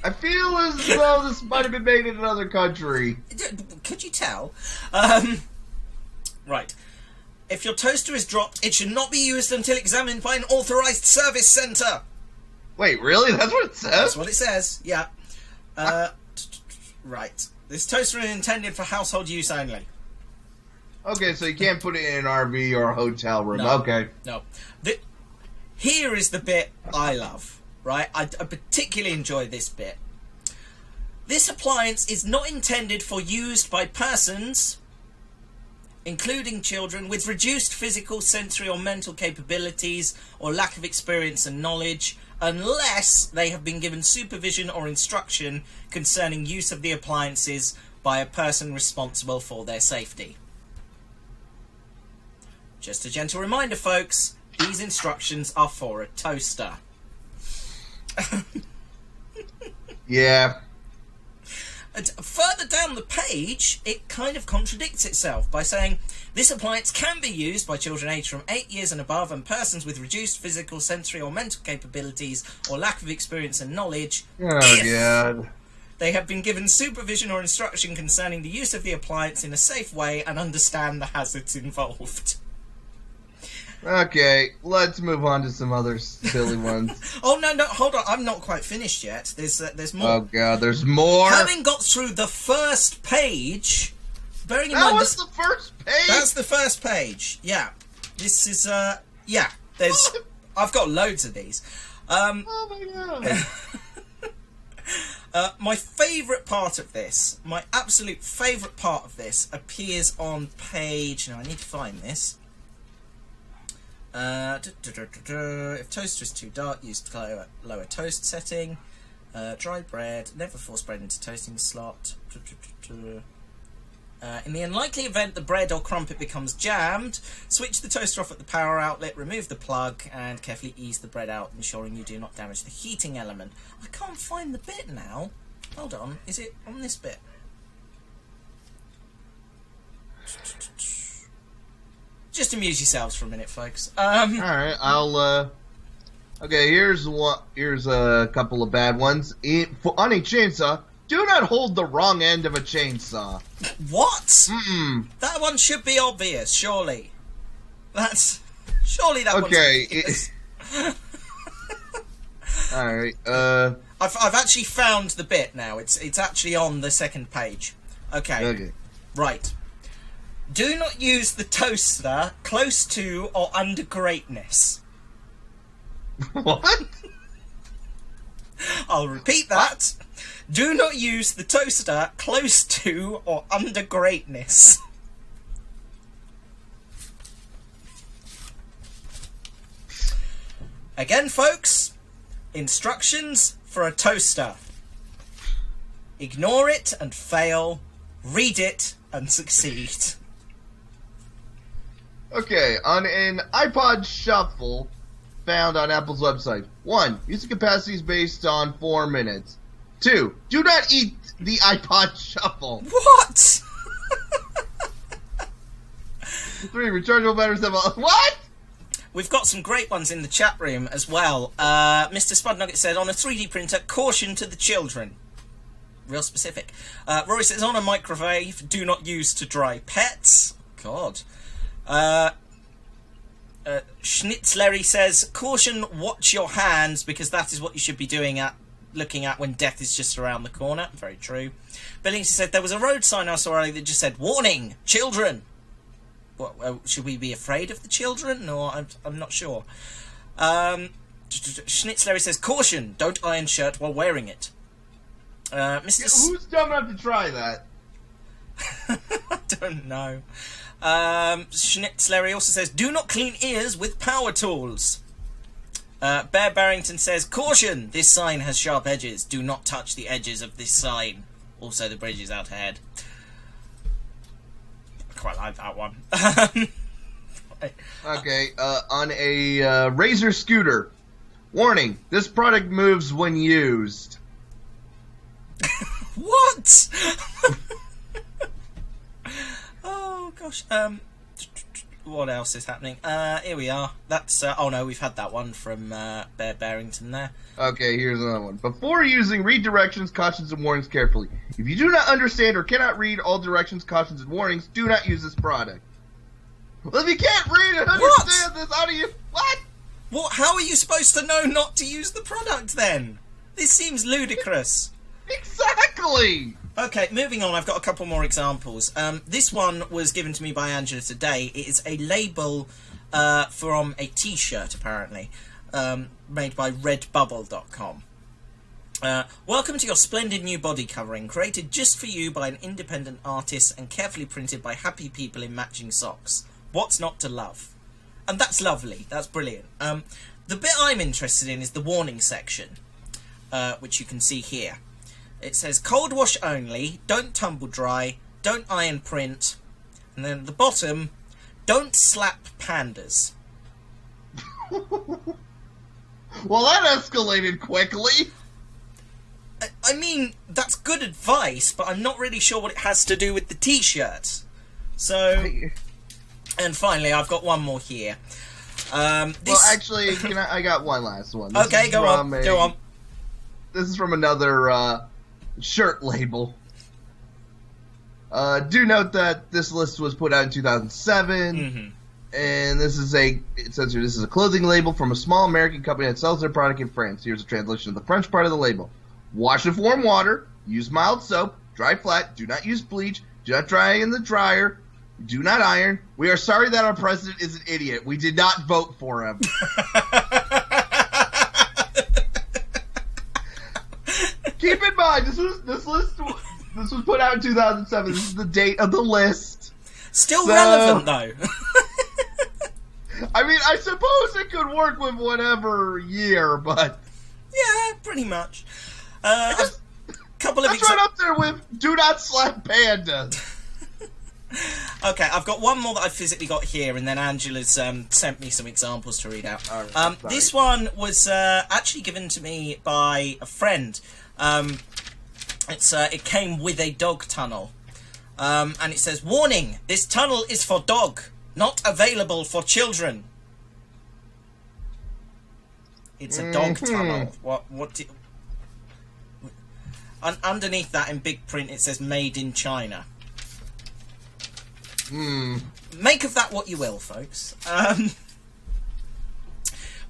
I feel as though this might have been made in another country.
Could you tell? Right. If your toaster is dropped, it should not be used until examined by an authorised service centre.
Wait, really? That's what it says?
That's what it says, yeah. Right. This toaster is intended for household use only.
Okay, so you can't put it in an RV or a hotel room.
No.
Okay.
No. Here is the bit I love, right? I particularly enjoy this bit. This appliance is not intended for use by persons, including children, with reduced physical, sensory or mental capabilities or lack of experience and knowledge, unless they have been given supervision or instruction concerning use of the appliances by a person responsible for their safety. Just a gentle reminder, folks, these instructions are for a toaster.
Yeah.
And further down the page, it kind of contradicts itself by saying, this appliance can be used by children aged from 8 years and above and persons with reduced physical, sensory or mental capabilities or lack of experience and knowledge
Oh, God.
they have been given supervision or instruction concerning the use of the appliance in a safe way and understand the hazards involved.
Okay, let's move on to some other silly ones.
Oh, no, hold on. I'm not quite finished yet. There's more.
Oh, God, there's more?
Having got through the first page, bearing in
That
mind...
was the first page?
That's the first page, yeah. This is, yeah, there's... I've got loads of these.
Oh, my God.
My favourite part of this, my absolute favourite part of this, appears on page... Now, I need to find this. If toaster is too dark, use lower toast setting. Dry bread, never force bread into toasting slot. In the unlikely event the bread or crumpet becomes jammed, switch the toaster off at the power outlet, remove the plug, and carefully ease the bread out, ensuring you do not damage the heating element. I can't find the bit now. Hold on, is it on this bit? Just amuse yourselves for a minute, folks.
Alright, I'll, okay, here's a couple of bad ones. On a chainsaw, do not hold the wrong end of a chainsaw.
What?
Mm-mm.
That one should be obvious, surely. Surely that one's obvious.
Alright,
I've actually found the bit now. It's actually on the second page. Okay. Right. Do not use the toaster close to or under greatness.
What?
I'll repeat that. Do not use the toaster close to or under greatness. Again, folks, instructions for a toaster. Ignore it and fail. Read it and succeed.
Okay, on an iPod Shuffle found on Apple's website. 1. Music capacity is based on 4 minutes. 2. Do not eat the iPod Shuffle.
What?
3. Rechargeable batteries have a... What?
We've got some great ones in the chat room as well. Mr. Spudnugget said, on a 3D printer, caution to the children. Real specific. Rory says, on a microwave, do not use to dry pets. God. Schnitzleri says, caution, watch your hands, because that is what you should be looking at when death is just around the corner. Very true. Billings said, there was a road sign I saw earlier that just said, warning, children. What, should we be afraid of the children? Or I'm not sure. Schnitzleri says, caution, don't iron shirt while wearing it.
Who's dumb enough to try that?
I don't know. Schnitzleri also says, do not clean ears with power tools. Bear Barrington says, caution, this sign has sharp edges. Do not touch the edges of this sign. Also, the bridge is out ahead. I quite like that one.
Okay, on a Razor scooter. Warning, this product moves when used.
What? Oh gosh. What else is happening? Here we are. That's oh no, we've had that one from Bear Barrington there.
Okay, here's another one. Before using, read directions, cautions, and warnings carefully. If you do not understand or cannot read all directions, cautions, and warnings, do not use this product. Well, if you can't read and understand this, how do you... What?
What? How are you supposed to know not to use the product then? This seems ludicrous.
Exactly!
Okay, moving on, I've got a couple more examples. This one was given to me by Angela today. It is a label from a t-shirt, apparently, made by redbubble.com. Welcome to your splendid new body covering, created just for you by an independent artist and carefully printed by happy people in matching socks. What's not to love? And that's lovely, that's brilliant. The bit I'm interested in is the warning section, which you can see here. It says, cold wash only, don't tumble dry, don't iron print, and then at the bottom, don't slap pandas.
Well, that escalated quickly.
I mean, that's good advice, but I'm not really sure what it has to do with the t-shirt. So, and finally, I've got one more here.
Well, actually, I got one last one.
Okay, go on.
This is from another shirt label. Do note that this list was put out in 2007, and this is it says here, this is a clothing label from a small American company that sells their product in France. Here's a translation of the French part of the label. Wash with warm water, use mild soap, dry flat, do not use bleach, do not dry in the dryer, do not iron. We are sorry that our president is an idiot. We did not vote for him. Keep in mind, this was put out in 2007. This is the date of the list.
Still relevant, though.
I mean, I suppose it could work with whatever year, but...
Yeah, pretty much. A couple of
that's right up there with do not slap pandas.
Okay, I've got one more that I physically got here, and then Angela's sent me some examples to read out. This one was actually given to me by a friend. It came with a dog tunnel, and it says, "Warning: this tunnel is for dog, Not available for children. It's a dog tunnel. What do underneath that in big print it says made in China. Make of that what you will, folks.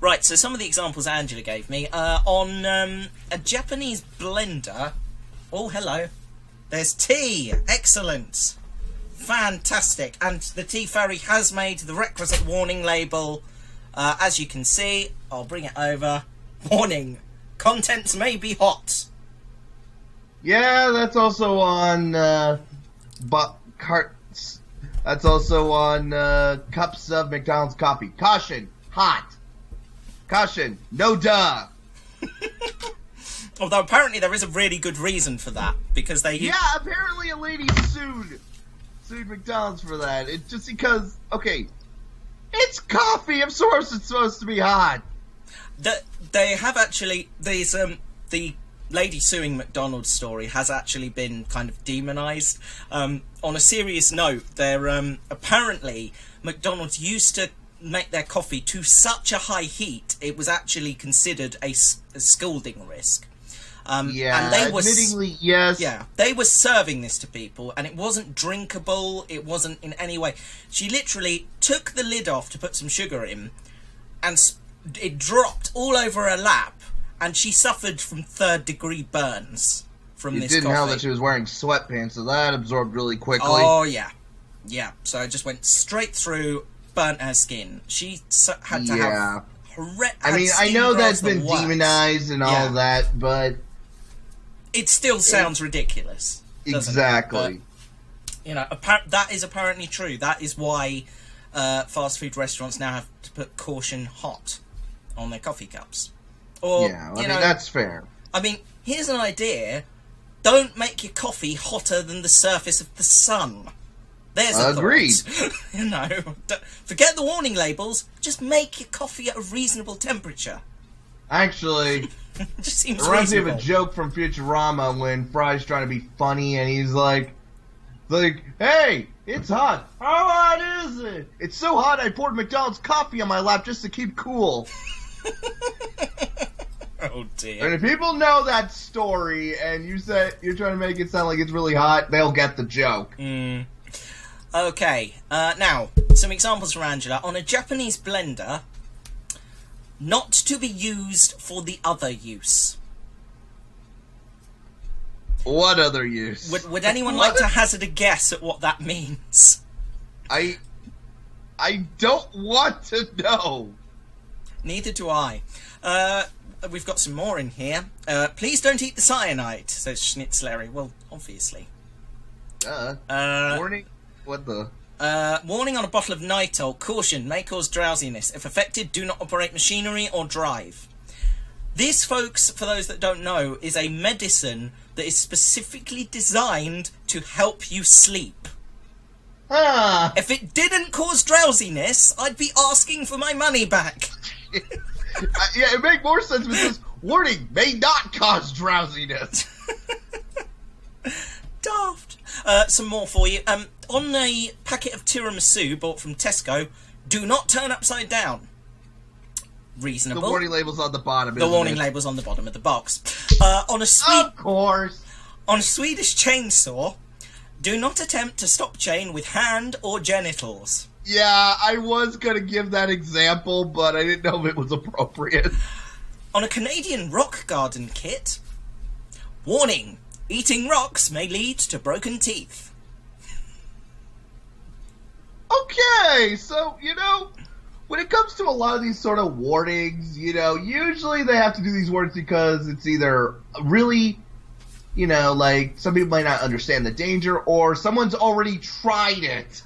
Right, so some of the examples Angela gave me on a Japanese blender. Oh, hello. There's tea. Excellent. Fantastic. And the Tea Fairy has made the requisite warning label. As you can see, I'll bring it over. Warning. Contents may be hot.
Yeah, that's also on carts. That's also on cups of McDonald's coffee. Caution, hot. Caution, no duh.
Although apparently there is a really good reason for that, because they...
Yeah, apparently a lady sued McDonald's for that. It's just because, okay, it's coffee. Of course it's supposed to be hot.
They have actually... These, the lady suing McDonald's story has actually been kind of demonised. On a serious note, they're apparently McDonald's used to make their coffee to such a high heat it was actually considered a scalding risk.
Yeah,
and they were,
admittingly, yes.
Yeah, they were serving this to people, and it wasn't drinkable. It wasn't in any way. She literally took the lid off to put some sugar in, and it dropped all over her lap, and she suffered from third-degree burns from this coffee.
It didn't help that she was wearing sweatpants, so that absorbed really quickly.
Oh, yeah. Yeah, so it just went straight through, burnt her skin. She had to have...
I mean, I know that's been demonized and all that, but...
It still sounds ridiculous.
Exactly.
It? But, you know, that is apparently true. That is why fast food restaurants now have to put caution hot on their coffee cups. Or,
yeah, I mean, that's fair.
I mean, here's an idea. Don't make your coffee hotter than the surface of the sun. There's a
Agreed.
thought. You know, forget the warning labels. Just make your coffee at a reasonable temperature.
Actually...
It just seems
reminds me of
reasonable.
a joke from Futurama when Fry's trying to be funny and he's like, hey, it's hot. How hot is it? It's so hot I poured McDonald's coffee on my lap just to keep cool.
Oh dear.
And if people know that story and you say you're trying to make it sound like it's really hot, they'll get the joke.
Okay, now, some examples from Angela. On a Japanese blender, not to be used for the other use.
What other use?
Would anyone like to hazard a guess at what that means?
I don't want to know.
Neither do I. We've got some more in here. Please don't eat the cyanide, says Schnitzleri. Well, obviously.
Warning? What the?
Warning on a bottle of Nitol. Caution, may cause drowsiness. If affected, do not operate machinery or drive. This, folks, for those that don't know, is a medicine that is specifically designed to help you sleep. If it didn't cause drowsiness, I'd be asking for my money back.
Yeah, it makes more sense with this warning, may not cause drowsiness.
Daft. Some more for you. On a packet of tiramisu bought from Tesco, do not turn upside down. Reasonable.
The warning label's on the bottom.
The warning label's on the bottom of the box.
Of course.
On a Swedish chainsaw, do not attempt to stop chain with hand or genitals.
Yeah, I was gonna give that example, but I didn't know if it was appropriate.
On a Canadian rock garden kit, warning, eating rocks may lead to broken teeth.
Okay, so, when it comes to a lot of these sort of warnings, usually they have to do these warnings because it's either really, like, some people might not understand the danger, or someone's already tried it.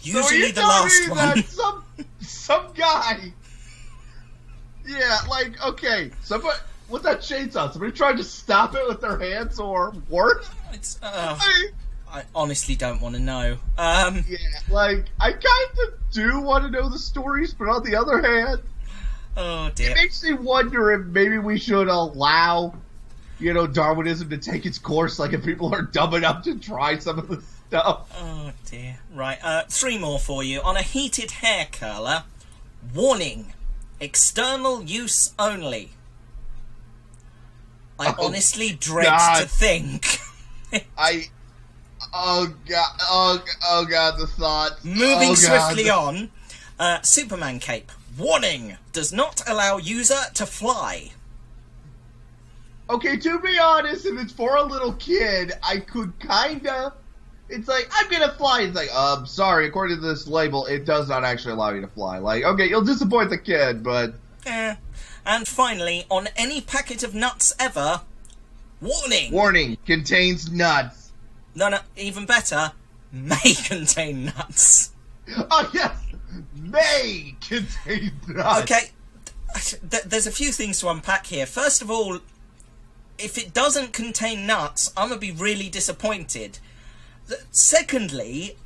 Usually the last one.
That some guy, okay, somebody, with that chainsaw, somebody tried to stop it with their hands or worse?
I honestly don't want to know.
I kind of do want to know the stories, but on the other hand,
oh dear,
it makes me wonder if maybe we should allow, Darwinism to take its course, like if people are dumb enough to try some of this stuff.
Oh dear. Right, 3 more for you. On a heated hair curler, warning, external use only. I honestly dread to think.
Oh god, the thought.
Moving swiftly on, Superman cape, warning, does not allow user to fly.
Okay, to be honest, if it's for a little kid, I could kinda... It's like, I'm gonna fly. It's like, sorry, according to this label, it does not actually allow you to fly. Like, okay, you'll disappoint the kid, but...
And finally, on any packet of nuts ever, warning!
Warning, contains nuts.
No, even better, may contain nuts.
Oh, yes! May contain nuts.
Okay, there's a few things to unpack here. First of all, if it doesn't contain nuts, I'm going to be really disappointed. Secondly,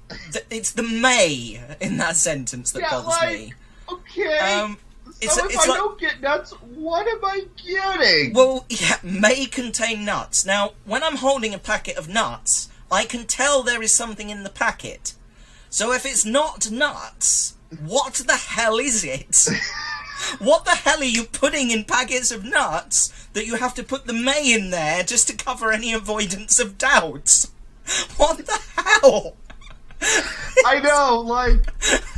it's the may in that sentence that bothers me.
Okay. So if I don't get nuts, what am I getting?
Well, yeah, may contain nuts. Now, when I'm holding a packet of nuts, I can tell there is something in the packet. So if it's not nuts, what the hell is it? What the hell are you putting in packets of nuts that you have to put the may in there just to cover any avoidance of doubt? What the hell?
I know, like,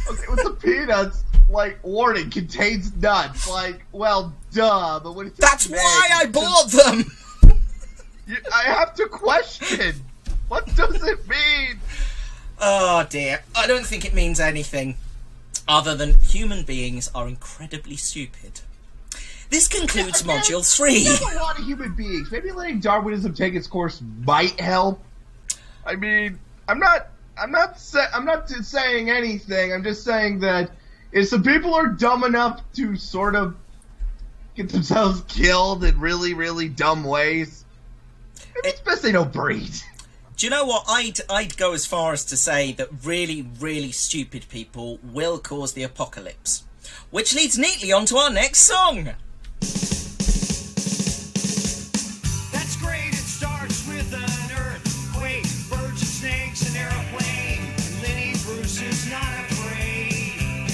okay, with the peanuts, like, warning, contains nuts. Like, well, duh, but when it's...
That's why I bought them!
I have to question. What does it mean?
Oh dear, I don't think it means anything other than human beings are incredibly stupid. This concludes Module 3.
There's a lot of human beings. Maybe letting Darwinism take its course might help. I mean, I'm not saying anything. I'm just saying that if some people are dumb enough to sort of get themselves killed in really, really dumb ways, maybe it's best they don't breed.
Do you know what? I'd go as far as to say that really, really stupid people will cause the apocalypse. Which leads neatly on to our next song.
That's great, it starts with an earthquake, birds and snakes, an airplane. Lenny Bruce is not afraid.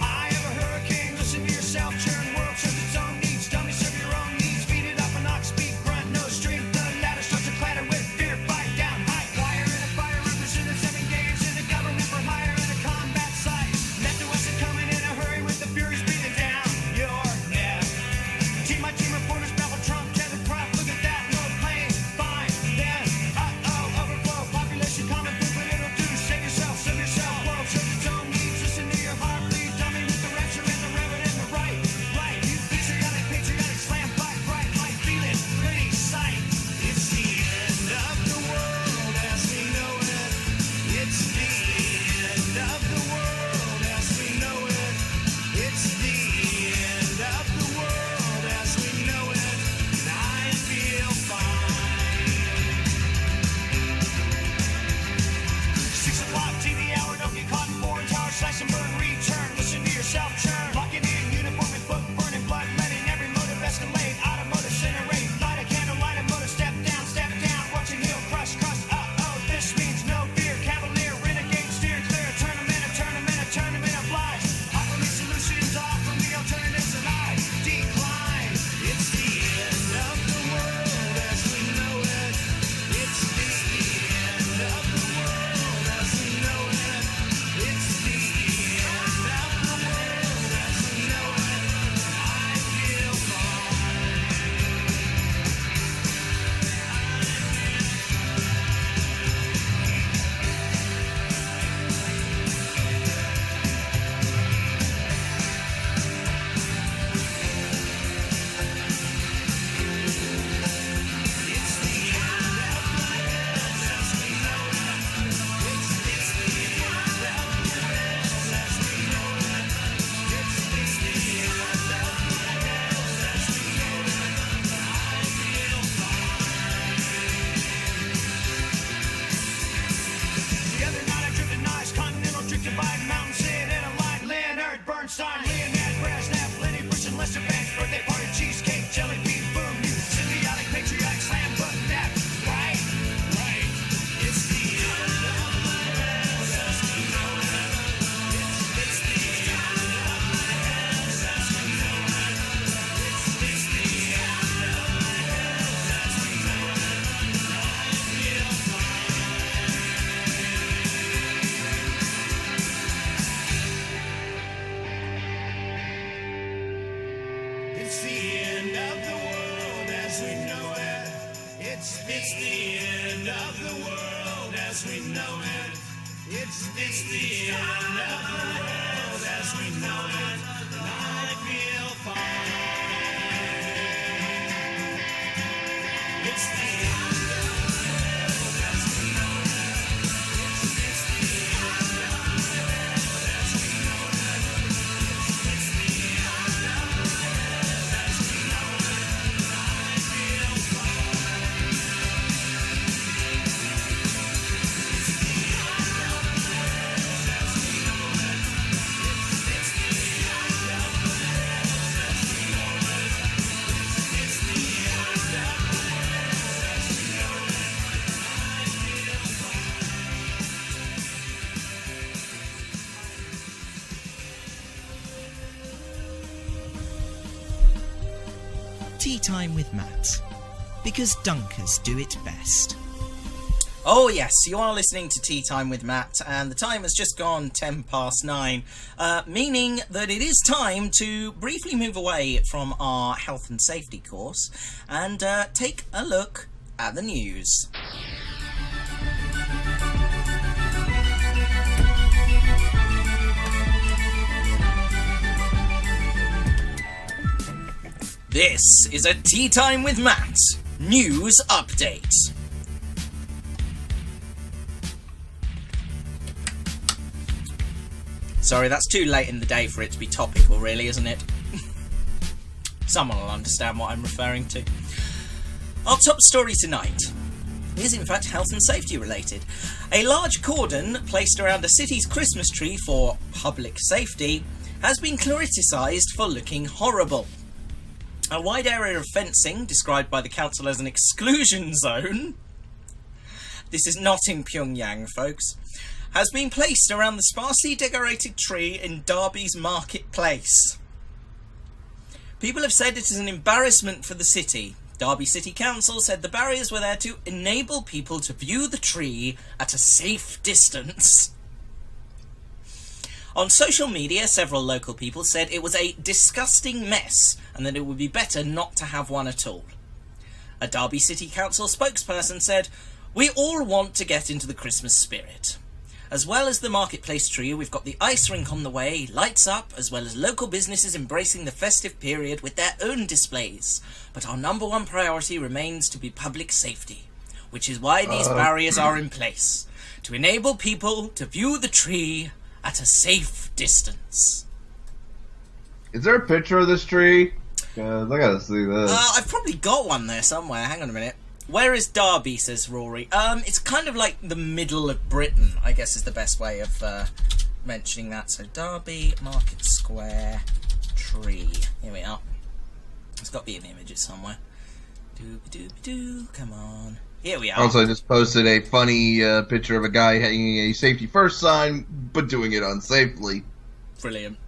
I have a hurricane, listen to yourself, churn world serves its own needs. Dummy serve your own needs, beat it up and knock, speak, grunt, no strength. The ladder starts to clatter with fear, fight down, high wire and a fire represent the 7 days in the government for hire and a combat site. Met to us and coming in a hurry with the furies beating down your neck. as we know it. It's the end of the world as we know it. And I feel fine. It's the end of the world as we know it. It's the end of the world as we know it. It's the end of the world as we know it. And I feel fine.
Tea Time with Matt. Because Dunkers do it best.
Oh yes, you are listening to Tea Time with Matt, and the time has just gone 9:10, meaning that it is time to briefly move away from our health and safety course and take a look at the news. This is a Tea Time with Matt news update. Sorry, that's too late in the day for it to be topical, really, isn't it? Someone will understand what I'm referring to. Our top story tonight is in fact health and safety related. A large cordon placed around a city's Christmas tree for public safety has been criticised for looking horrible. A wide area of fencing, described by the council as an exclusion zone, this is not in Pyongyang, folks, has been placed around the sparsely decorated tree in Derby's marketplace. People have said it is an embarrassment for the city. Derby City Council said the barriers were there to enable people to view the tree at a safe distance. On social media, several local people said it was a disgusting mess and that it would be better not to have one at all. A Derby City Council spokesperson said, "We all want to get into the Christmas spirit. As well as the marketplace tree, we've got the ice rink on the way, lights up, as well as local businesses embracing the festive period with their own displays. But our number one priority remains to be public safety, which is why these barriers are in place, to enable people to view the tree at a safe distance."
Is there a picture of this tree? 'Cause I gotta see this.
I've probably got one there somewhere. Hang on a minute. Where is Derby, says Rory. It's kind of like the middle of Britain, I guess is the best way of mentioning that. So Derby Market Square tree. Here we are. There's got to be an image somewhere. Doo-ba-doo-ba-doo. Come on. Here we are.
Also, I just posted a funny picture of a guy hanging a safety first sign, but doing it unsafely.
Brilliant.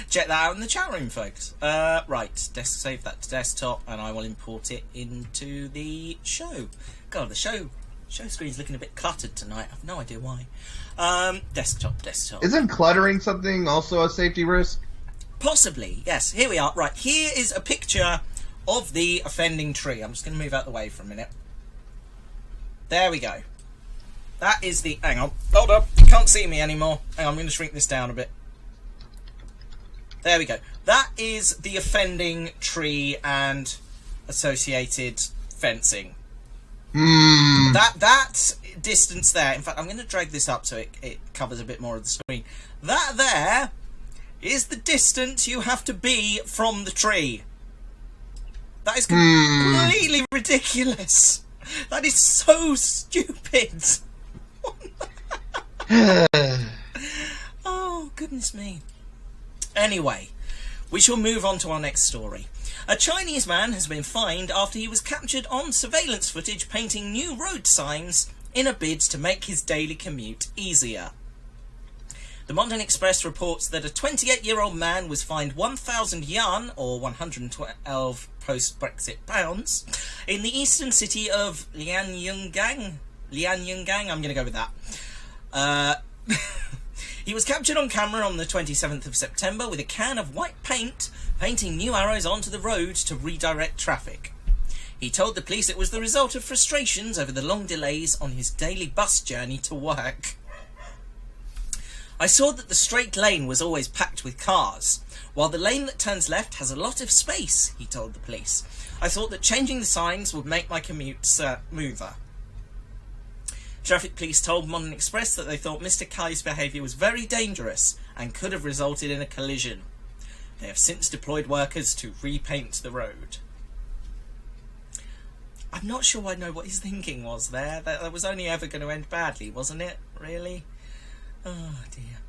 Check that out in the chat room, folks. Right, save that to desktop, and I will import it into the show. God, the show screen's looking a bit cluttered tonight. I've no idea why. Desktop.
Isn't cluttering something also a safety risk?
Possibly, yes. Here we are. Right, here is a picture of the offending tree. I'm just going to move out the way for a minute. There we go. That is the... Hang on. Hold up. You can't see me anymore. Hang on, I'm going to shrink this down a bit. There we go. That is the offending tree and associated fencing. That distance there, in fact, I'm going to drag this up so it covers a bit more of the screen. That there is the distance you have to be from the tree. That is completely ridiculous. That is so stupid. Oh, goodness me. Anyway, we shall move on to our next story. A Chinese man has been fined after he was captured on surveillance footage painting new road signs in a bid to make his daily commute easier. The Montan Express reports that a 28-year-old man was fined 1,000 yuan, or 112 post-Brexit pounds, in the eastern city of Lianyungang, I'm going to go with that. He was captured on camera on the 27th of September with a can of white paint, painting new arrows onto the road to redirect traffic. He told the police it was the result of frustrations over the long delays on his daily bus journey to work. I saw that the straight lane was always packed with cars, while the lane that turns left has a lot of space, he told the police. I thought that changing the signs would make my commute smoother. Traffic police told Modern Express that they thought Mr. Kai's behaviour was very dangerous and could have resulted in a collision. They have since deployed workers to repaint the road. I'm not sure I know what his thinking was there. That was only ever going to end badly, wasn't it? Really? Oh, dear.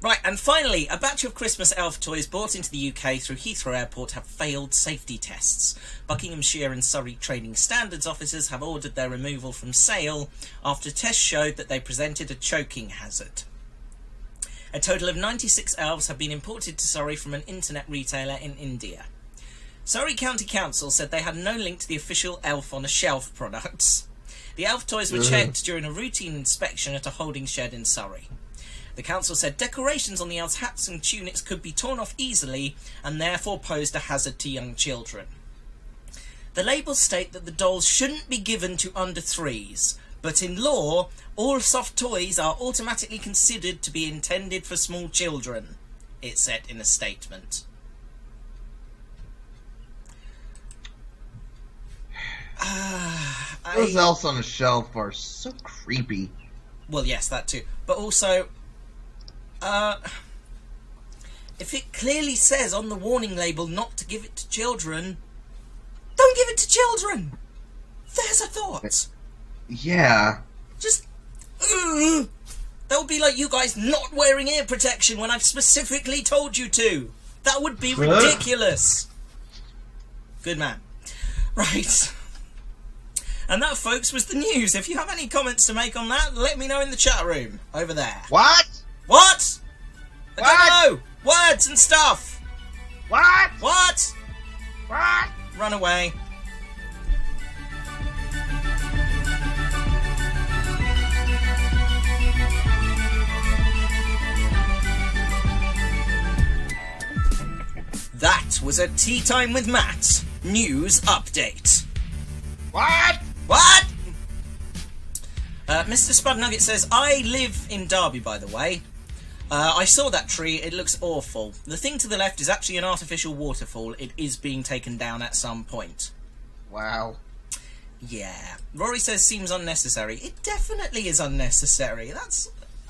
Right, and finally, a batch of Christmas elf toys brought into the UK through Heathrow Airport have failed safety tests. Buckinghamshire and Surrey training standards officers have ordered their removal from sale after tests showed that they presented a choking hazard. A total of 96 elves have been imported to Surrey from an internet retailer in India. Surrey County Council said they had no link to the official Elf on a Shelf products. The elf toys were checked during a routine inspection at a holding shed in Surrey. The council said decorations on the elves' hats and tunics could be torn off easily and therefore posed a hazard to young children. The labels state that the dolls shouldn't be given to under 3s, but in law, all soft toys are automatically considered to be intended for small children, it said in a statement.
Those elves on a shelf are so creepy.
Well, yes, that too. But also, if it clearly says on the warning label not to give it to children, don't give it to children! There's a thought.
Yeah.
Just, that would be like you guys not wearing ear protection when I've specifically told you to. That would be ridiculous. Good man. Right. And that, folks, was the news. If you have any comments to make on that, let me know in the chat room over there.
What?
What? I
What?
don't know. Words and stuff.
What?
What?
What?
Run away. That was a Tea Time with Matt news update.
What?
What? Mr. Spud Nugget says, I live in Derby, by the way. I saw that tree. It looks awful. The thing to the left is actually an artificial waterfall. It is being taken down at some point.
Wow.
Yeah. Rory says, seems unnecessary. It definitely is unnecessary.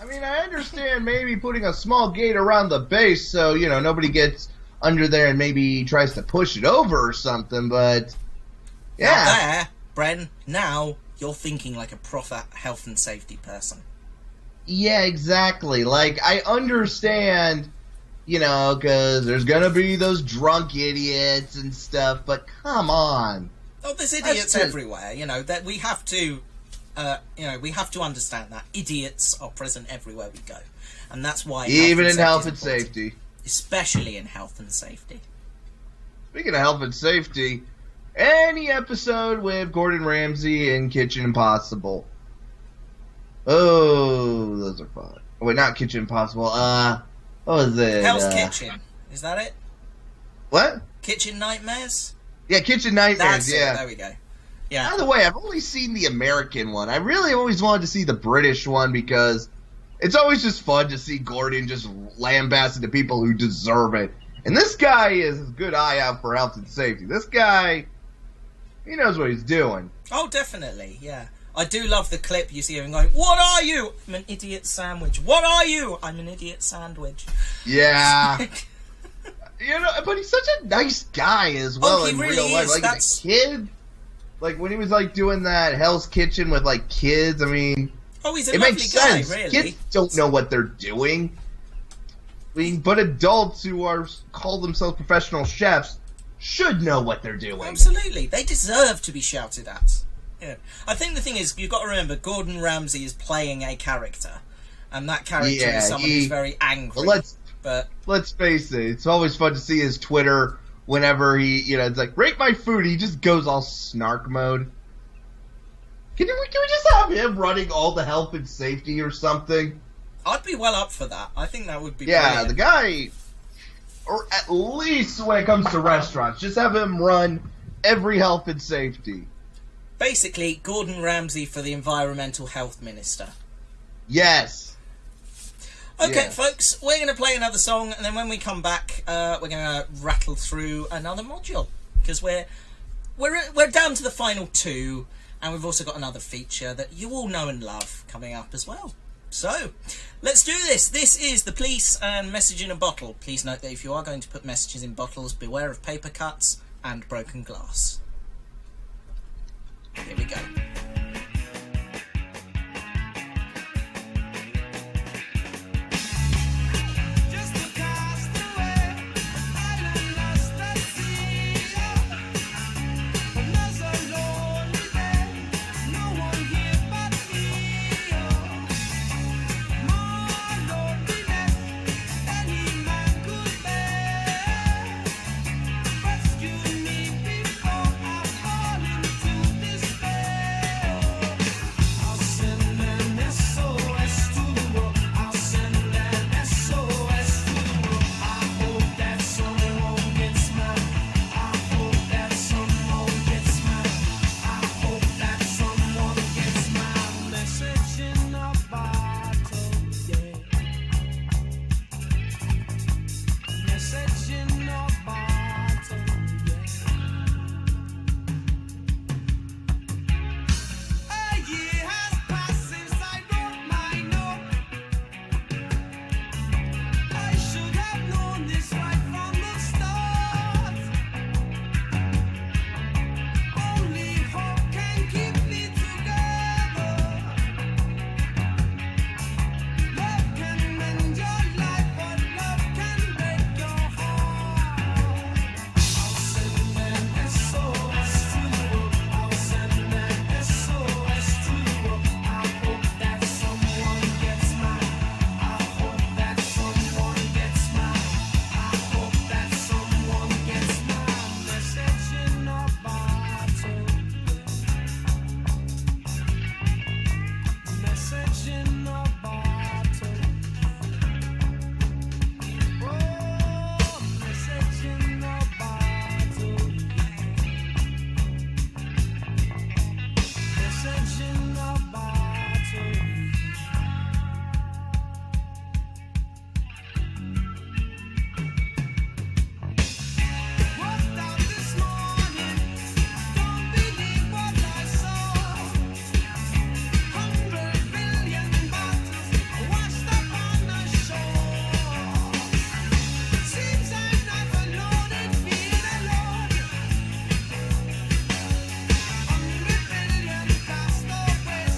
I mean, I understand maybe putting a small gate around the base so, nobody gets under there and maybe tries to push it over or something, but... Yeah.
Not there, Bren. Now you're thinking like a proper health and safety person.
Yeah, exactly. Like, I understand, because there's gonna be those drunk idiots and stuff, but come on.
Oh, there's idiots everywhere, that we have to, we have to understand that. Idiots are present everywhere we go. And that's why...
Even in health and
is important.
safety.
Especially in health and safety.
Speaking of health and safety, any episode with Gordon Ramsay and Kitchen Impossible. Oh, those are fun. Oh, wait, not Kitchen Impossible. What was it?
Hell's Kitchen. Is that it?
What?
Kitchen Nightmares?
Yeah, Kitchen Nightmares,
That's
yeah.
it. There we go. Yeah.
By the way, I've only seen the American one. I really always wanted to see the British one because it's always just fun to see Gordon just lambasting the people who deserve it. And this guy is a good eye out for health and safety. This guy, he knows what he's doing.
Oh, definitely, yeah. I do love the clip you see him going, what are you? I'm an idiot sandwich. What are you? I'm an idiot sandwich.
Yeah. But he's such a nice guy as well in
really
real life.
is.
Like, as a kid, like, when he was, like, doing that Hell's Kitchen with, like, kids, I mean...
Oh, he's a
it
lovely
makes
guy,
sense.
really.
Kids don't know what they're doing. I mean, but adults who call themselves professional chefs should know what they're doing.
Absolutely. They deserve to be shouted at. Yeah. I think the thing is, you've got to remember, Gordon Ramsay is playing a character. And that character is someone who's very angry.
Let's face it, it's always fun to see his Twitter whenever he, it's like, rate my food, he just goes all snark mode. Can we just have him running all the health and safety or something?
I'd be well up for that. I think that would be
Yeah,
brilliant.
the guy, or at least when it comes to restaurants, just have him run every health and safety.
Basically, Gordon Ramsay for the Environmental Health Minister.
Yes.
Okay,
Yeah.
folks, we're going to play another song, and then when we come back, we're going to rattle through another module, because we're down to the final two, and we've also got another feature that you all know and love coming up as well. So, let's do this. This is The Police and Message in a Bottle. Please note that if you are going to put messages in bottles, beware of paper cuts and broken glass. Here we go.
Just a castaway, island lost at sea. There's a lonely day, no one here but me. More loneliness any man could bear. Rescue me before I fall into despair. I'll send an SOS to the world. I'll send an SOS to the world. I hope that someone gets mine. I hope that someone gets mine. I hope that someone gets my message in a bottle, yeah. Message in a bottle, yeah. A year has passed since I wrote my note. I should have known this right from the start. Only hope can keep me together. Love can mend your life, but love can break your heart. I'll send an SOS to the world. I'll send an SOS to the world. I hope that someone gets mine. I hope that someone gets mine. I hope that someone gets my message in a bottle. Message in a bottle. Oh, message in a bottle. Message in a bottle. Walked out this morning, don't believe what I saw. 100 billion bottles washed up on the shore. Seems I've never known it being alone. 100 billion castaways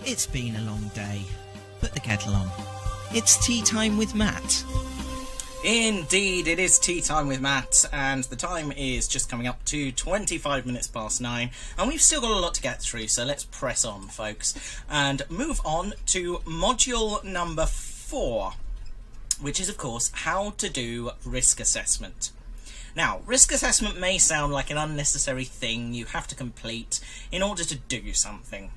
It's been a long day. Put the kettle on. It's tea time with Matt.
Indeed, it is tea time with Matt, and the time is just coming up to 25 minutes past 9, and we've still got a lot to get through, so let's press on, folks, and move on to module number 4, which is, of course, how to do risk assessment. Now, risk assessment may sound like an unnecessary thing you have to complete in order to do something.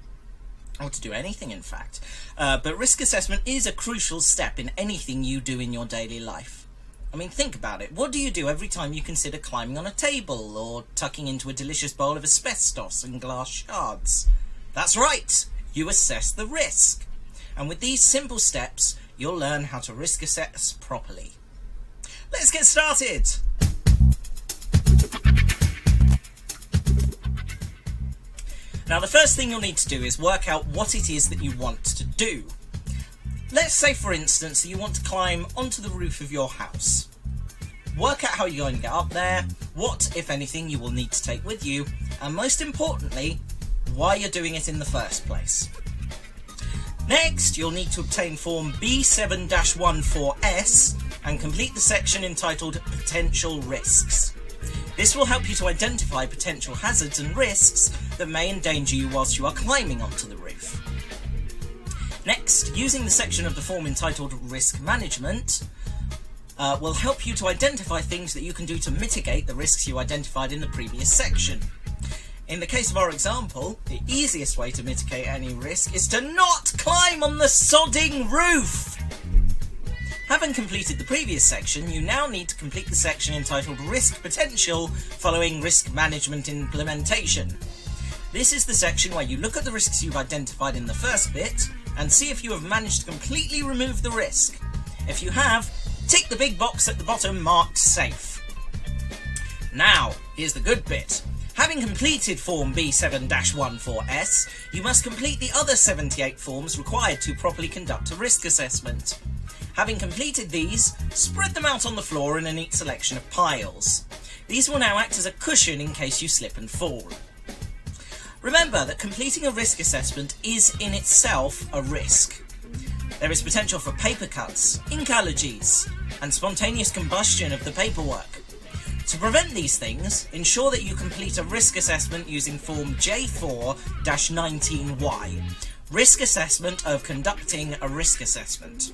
Or to do anything, in fact. But risk assessment is a crucial step in anything you do in your daily life. I mean, think about it. What do you do every time you consider climbing on a table or tucking into a delicious bowl of asbestos and glass shards? That's right, you assess the risk. And with these simple steps, you'll learn how to risk assess properly. Let's get started! Now, the first thing you'll need to do is work out what it is that you want to do. Let's say, for instance, that you want to climb onto the roof of your house. Work out how you're going to get up there, what, if anything, you will need to take with you, and most importantly, why you're doing it in the first place. Next, you'll need to obtain Form B7-14S and complete the section entitled Potential Risks. This will help you to identify potential hazards and risks that may endanger you whilst you are climbing onto the roof. Next, using the section of the form entitled Risk Management will help you to identify things that you can do to mitigate the risks you identified in the previous section. In the case of our example, the easiest way to mitigate any risk is to not climb on the sodding roof! Having completed the previous section, you now need to complete the section entitled Risk Potential following Risk Management Implementation. This is the section where you look at the risks you've identified in the first bit and see if you have managed to completely remove the risk. If you have, tick the big box at the bottom marked Safe. Now, here's the good bit. Having completed Form B7-14S, you must complete the other 78 forms required to properly conduct a risk assessment. Having completed these, spread them out on the floor in a neat selection of piles. These will now act as a cushion in case you slip and fall. Remember that completing a risk assessment is in itself a risk. There is potential for paper cuts, ink allergies, and spontaneous combustion of the paperwork. To prevent these things, ensure that you complete a risk assessment using Form J4-19Y, Risk Assessment of Conducting a Risk Assessment.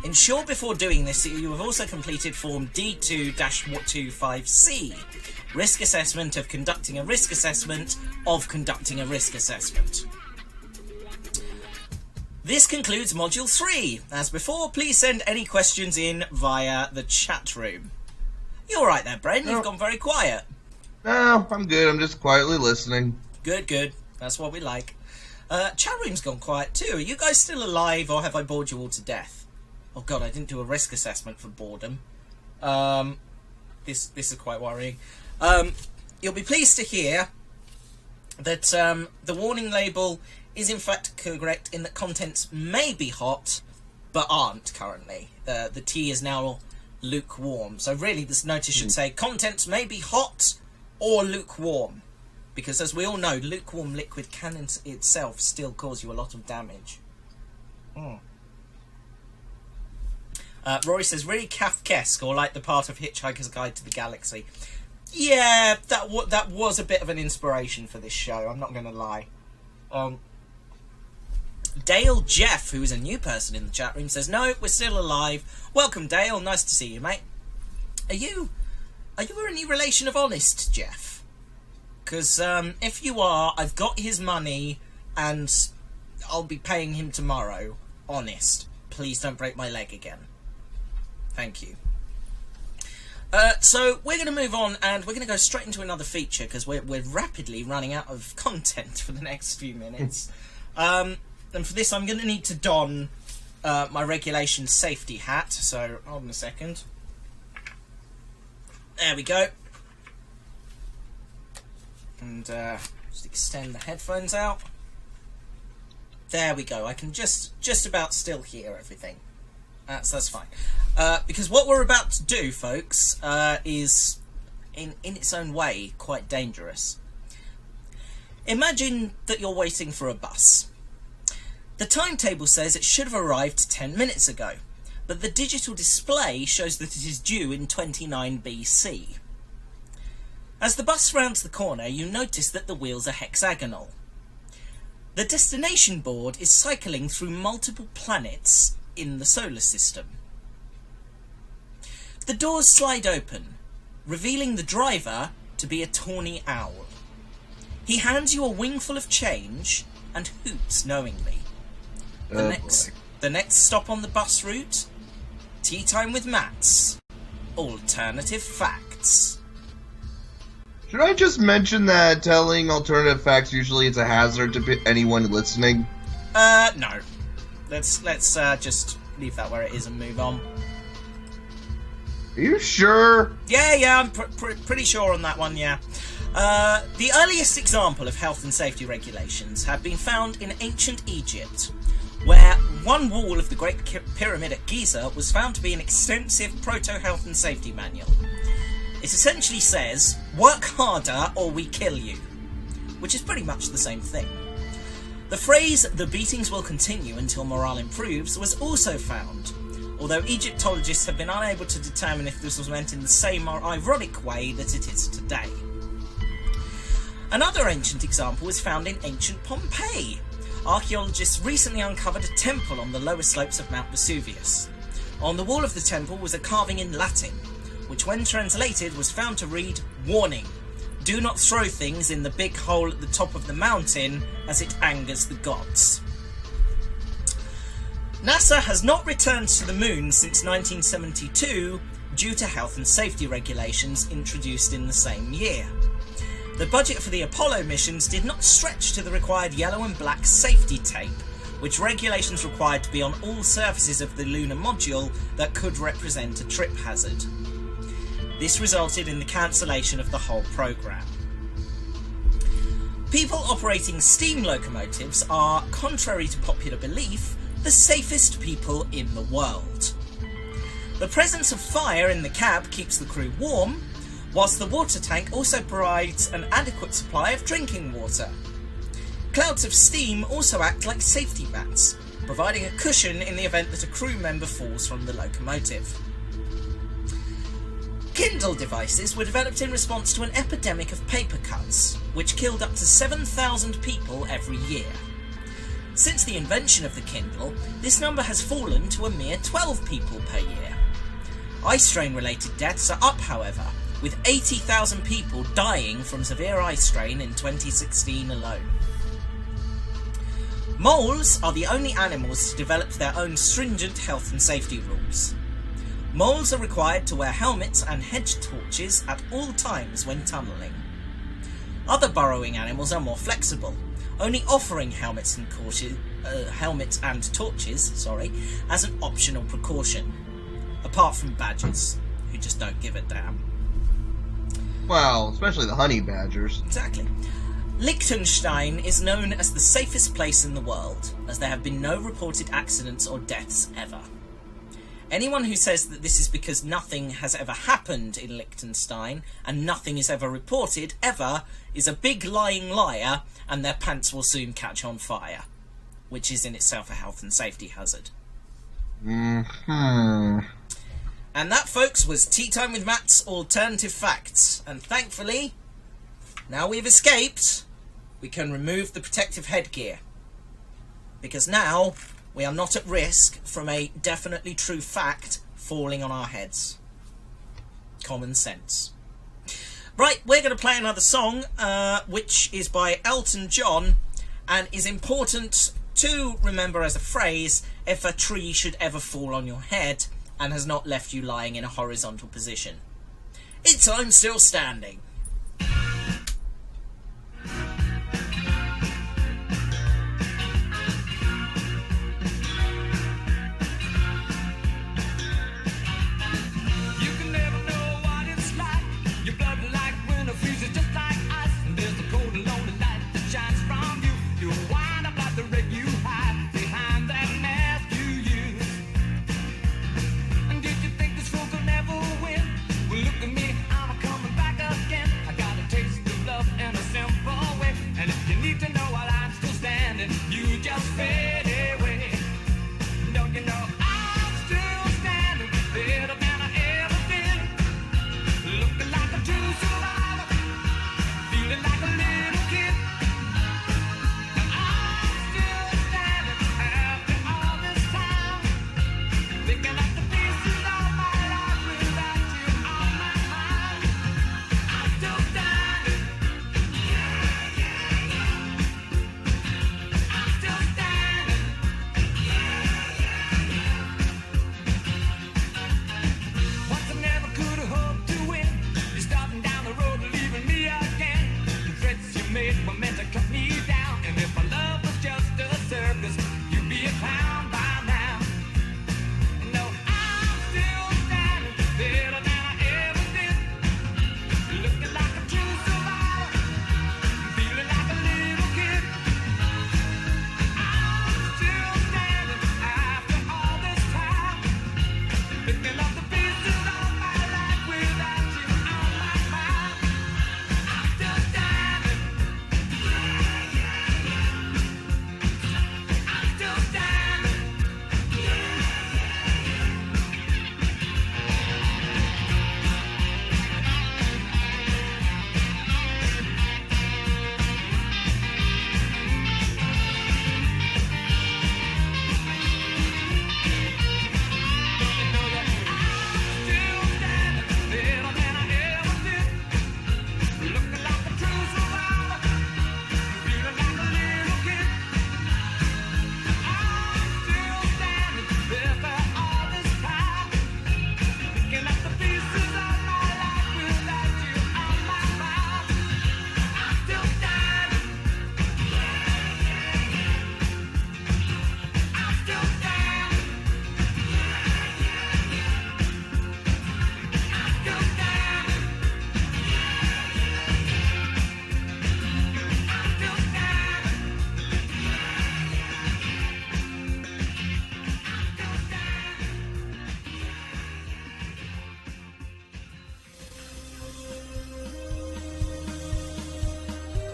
Ensure before doing this that you have also completed Form D2-25C, Risk Assessment of Conducting a Risk Assessment of Conducting a Risk Assessment. This concludes Module 3. As before, please send any questions in via the chat room. You alright there, Bren? You've gone very quiet.
No, I'm good. I'm just quietly listening.
Good, good. That's what we like. Chat room's gone quiet too. Are you guys still alive, or have I bored you all to death? Oh god, I didn't do a risk assessment for boredom. This is quite worrying. You'll be pleased to hear that the warning label is in fact correct in that contents may be hot, but aren't currently. The tea is now lukewarm. So really this notice should say contents may be hot or lukewarm. Because as we all know, lukewarm liquid can in itself still cause you a lot of damage. Rory says, really Kafkaesque, or like the part of Hitchhiker's Guide to the Galaxy. Yeah, that was a bit of an inspiration for this show, I'm not going to lie. Dale Jeff, who is a new person in the chat room, says, no, we're still alive. Welcome, Dale, nice to see you, mate. Are you any relation of Honest Jeff? Because if you are, I've got his money and I'll be paying him tomorrow. Honest. Please don't break my leg again. Thank you. So we're going to move on and we're going to go straight into another feature because we're rapidly running out of content for the next few minutes. And for this I'm going to need to don my regulation safety hat. So hold on a second. There we go. And just extend the headphones out. There we go. I can just about still hear everything. That's fine. Because what we're about to do, folks, is in its own way quite dangerous. Imagine that you're waiting for a bus. The timetable says it should have arrived 10 minutes ago, but the digital display shows that it is due in 29 BC. As the bus rounds the corner, you notice that the wheels are hexagonal. The destination board is cycling through multiple planets in the solar system. The doors slide open, revealing the driver to be a tawny owl. He hands you a wingful of change and hoots knowingly. The next stop on the bus route, Tea Time with Mats. Alternative facts.
Should I just mention that telling alternative facts usually is a hazard to anyone listening?
No. Let's just leave that where it is and move on.
Are you sure?
Yeah, I'm pretty sure on that one, yeah. The earliest example of health and safety regulations had been found in ancient Egypt, where one wall of the Great Pyramid at Giza was found to be an extensive proto-health and safety manual. It essentially says, work harder or we kill you, which is pretty much the same thing. The phrase, the beatings will continue until morale improves, was also found, although Egyptologists have been unable to determine if this was meant in the same or ironic way that it is today. Another ancient example was found in ancient Pompeii. Archaeologists recently uncovered a temple on the lower slopes of Mount Vesuvius. On the wall of the temple was a carving in Latin, which when translated was found to read, "Warning, do not throw things in the big hole at the top of the mountain as it angers the gods." NASA has not returned to the moon since 1972 due to health and safety regulations introduced in the same year. The budget for the Apollo missions did not stretch to the required yellow and black safety tape, which regulations required to be on all surfaces of the lunar module that could represent a trip hazard. This resulted in the cancellation of the whole program. People operating steam locomotives are, contrary to popular belief, the safest people in the world. The presence of fire in the cab keeps the crew warm, whilst the water tank also provides an adequate supply of drinking water. Clouds of steam also act like safety mats, providing a cushion in the event that a crew member falls from the locomotive. Kindle devices were developed in response to an epidemic of paper cuts, which killed up to 7,000 people every year. Since the invention of the Kindle, this number has fallen to a mere 12 people per year. Eye strain related deaths are up, however, with 80,000 people dying from severe eye strain in 2016 alone. Moles are the only animals to develop their own stringent health and safety rules. Moles are required to wear helmets and hedge torches at all times when tunnelling. Other burrowing animals are more flexible, only offering helmets and torches as an optional precaution, apart from badgers, who just don't give a damn.
Well, especially the honey badgers.
Exactly. Liechtenstein is known as the safest place in the world, as there have been no reported accidents or deaths ever. Anyone who says that this is because nothing has ever happened in Liechtenstein and nothing is ever reported ever is a big lying liar, and their pants will soon catch on fire, which is in itself a health and safety hazard. And that, folks, was Tea Time with Matt's Alternative Facts. And thankfully, now we've escaped, we can remove the protective headgear. Because now we are not at risk from a definitely true fact falling on our heads. Common sense. Right, we're going to play another song, which is by Elton John, and is important to remember as a phrase if a tree should ever fall on your head and has not left you lying in a horizontal position. It's I'm Still Standing.
Again.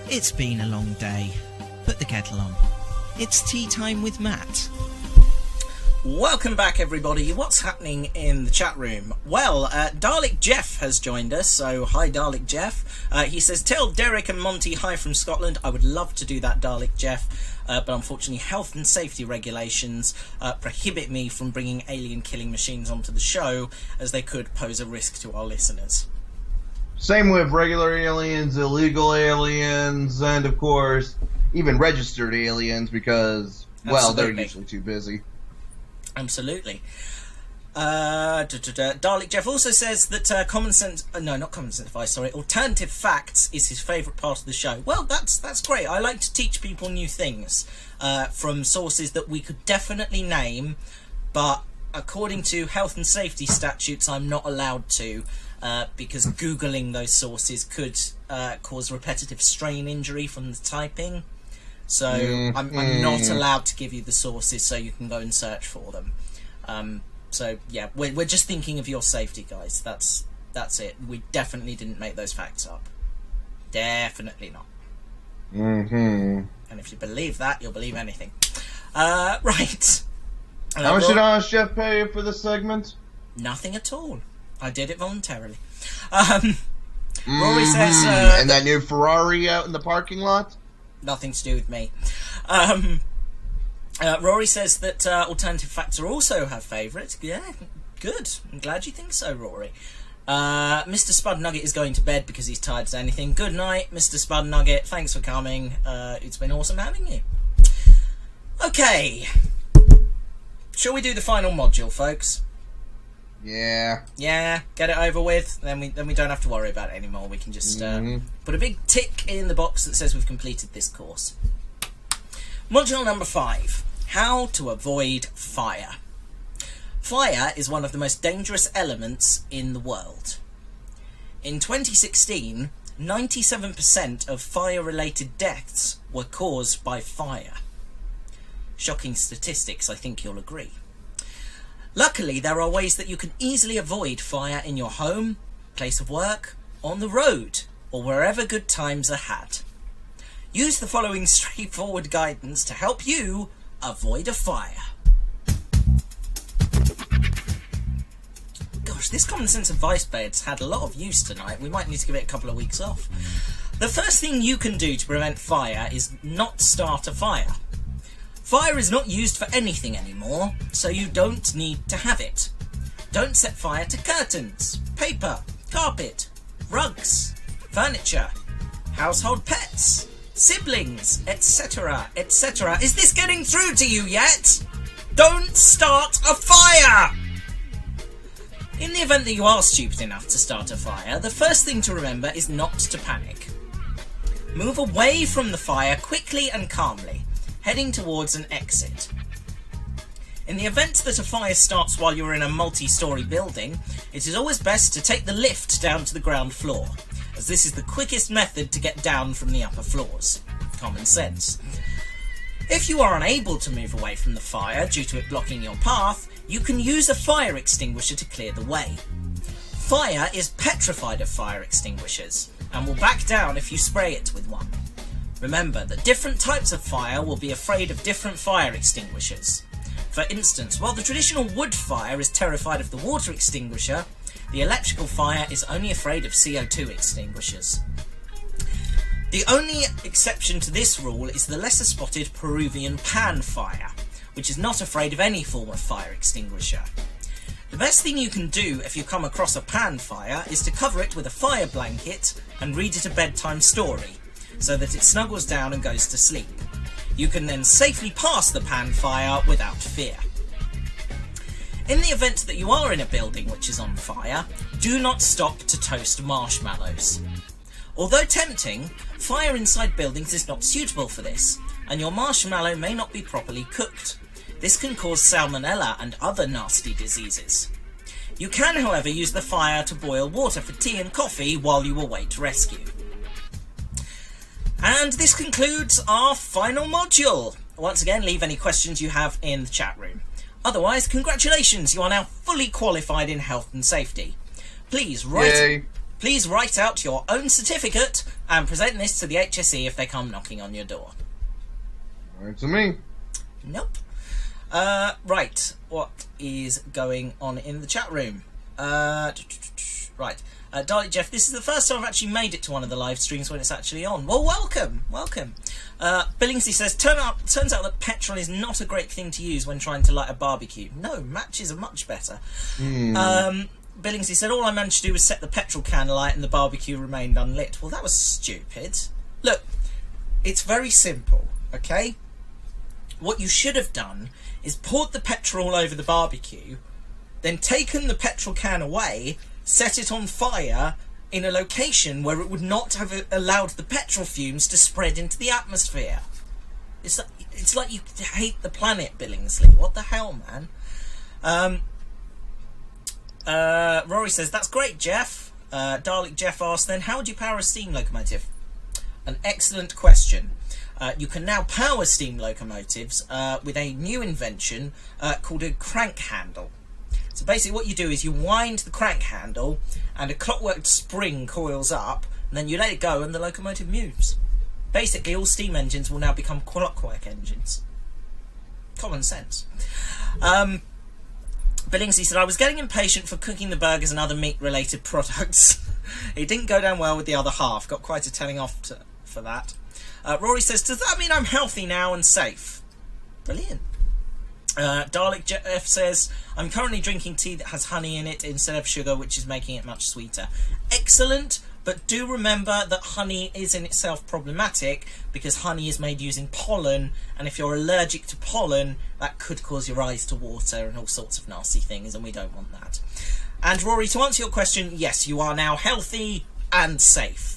It's been a long day. Put the kettle on. It's tea time with Matt.
Welcome back, everybody. What's happening in the chat room? Well, Dalek Jeff has joined us, so hi, Dalek Jeff. He says, tell Derek and Monty hi from Scotland. I would love to do that, Dalek Jeff, but unfortunately health and safety regulations prohibit me from bringing alien killing machines onto the show, as they could pose a risk to our listeners.
Same with regular aliens, illegal aliens, and of course, even registered aliens, because, well, they're usually too busy.
Absolutely. Dalek Jeff also says that common sense, not common sense advice, sorry, alternative facts is his favourite part of the show. Well, that's great. I like to teach people new things from sources that we could definitely name, but according to health and safety statutes, I'm not allowed to, because Googling those sources could cause repetitive strain injury from the typing. So I'm not allowed to give you the sources so you can go and search for them. So yeah, we're just thinking of your safety, guys. That's it. We definitely didn't make those facts up. Definitely not.
Mm-hmm.
And if you believe that, you'll believe anything. Right.
How much did Honest Jeff pay you for this segment?
Nothing at all. I did it voluntarily. Rory says...
and that new Ferrari out in the parking lot?
Nothing to do with me. Rory says that alternative facts are also her favourite. Yeah, good. I'm glad you think so, Rory. Mr. Spud Nugget is going to bed because he's tired as anything. Good night, Mr. Spud Nugget. Thanks for coming. It's been awesome having you. Okay. Shall we do the final module, folks?
Yeah.
Yeah, get it over with. Then we don't have to worry about it anymore. We can just put a big tick in the box that says we've completed this course. Module number 5. How to avoid fire. Fire is one of the most dangerous elements in the world. In 2016, 97% of fire-related deaths were caused by fire. Shocking statistics, I think you'll agree. Luckily, there are ways that you can easily avoid fire in your home, place of work, on the road, or wherever good times are had. Use the following straightforward guidance to help you avoid a fire. Gosh, this common sense advice bed's had a lot of use tonight. We might need to give it a couple of weeks off. The first thing you can do to prevent fire is not start a fire. Fire is not used for anything anymore, so you don't need to have it. Don't set fire to curtains, paper, carpet, rugs, furniture, household pets, siblings, etc., etc. Is this getting through to you yet? Don't start a fire! In the event that you are stupid enough to start a fire, the first thing to remember is not to panic. Move away from the fire quickly and calmly, heading towards an exit. In the event that a fire starts while you're in a multi-storey building, it is always best to take the lift down to the ground floor, as this is the quickest method to get down from the upper floors. Common sense. If you are unable to move away from the fire due to it blocking your path, you can use a fire extinguisher to clear the way. Fire is petrified of fire extinguishers, and will back down if you spray it with one. Remember that different types of fire will be afraid of different fire extinguishers. For instance, while the traditional wood fire is terrified of the water extinguisher, the electrical fire is only afraid of CO2 extinguishers. The only exception to this rule is the lesser spotted Peruvian pan fire, which is not afraid of any form of fire extinguisher. The best thing you can do if you come across a pan fire is to cover it with a fire blanket and read it a bedtime story, so that it snuggles down and goes to sleep. You can then safely pass the pan fire without fear. In the event that you are in a building which is on fire, do not stop to toast marshmallows. Although tempting, fire inside buildings is not suitable for this, and your marshmallow may not be properly cooked. This can cause salmonella and other nasty diseases. You can, however, use the fire to boil water for tea and coffee while you await rescue. And this concludes our final module. Once again, leave any questions you have in the chat room. Otherwise, congratulations, you are now fully qualified in health and safety. Please write...
Yay.
Please write out your own certificate and present this to the HSE if they come knocking on your door.
Right to me.
Nope. Right, what is going on in the chat room? Right. Dalek Jeff, this is the first time I've actually made it to one of the live streams when it's actually on. Well, welcome. Billingsley says, turns out that petrol is not a great thing to use when trying to light a barbecue. No, matches are much better. Billingsley said, all I managed to do was set the petrol can alight and the barbecue remained unlit. Well, that was stupid. Look, it's very simple, okay? What you should have done is poured the petrol all over the barbecue, then taken the petrol can away, set it on fire in a location where it would not have allowed the petrol fumes to spread into the atmosphere. It's like you hate the planet, Billingsley. What the hell, man? Rory says, that's great, Jeff. Dalek Jeff asked, then how would you power a steam locomotive? An excellent question. You can now power steam locomotives with a new invention called a crank handle. So basically what you do is you wind the crank handle and a clockwork spring coils up, and then you let it go and the locomotive moves. Basically all steam engines will now become clockwork engines. Common sense. Billingsley said, I was getting impatient for cooking the burgers and other meat-related products. It didn't go down well with the other half. Got quite a telling off for that. Rory says, does that mean I'm healthy now and safe? Brilliant. Dalek Jeff says, I'm currently drinking tea that has honey in it instead of sugar, which is making it much sweeter. Excellent, but do remember that honey is in itself problematic because honey is made using pollen, and if you're allergic to pollen, that could cause your eyes to water and all sorts of nasty things, and we don't want that. And Rory, to answer your question, yes, you are now healthy and safe.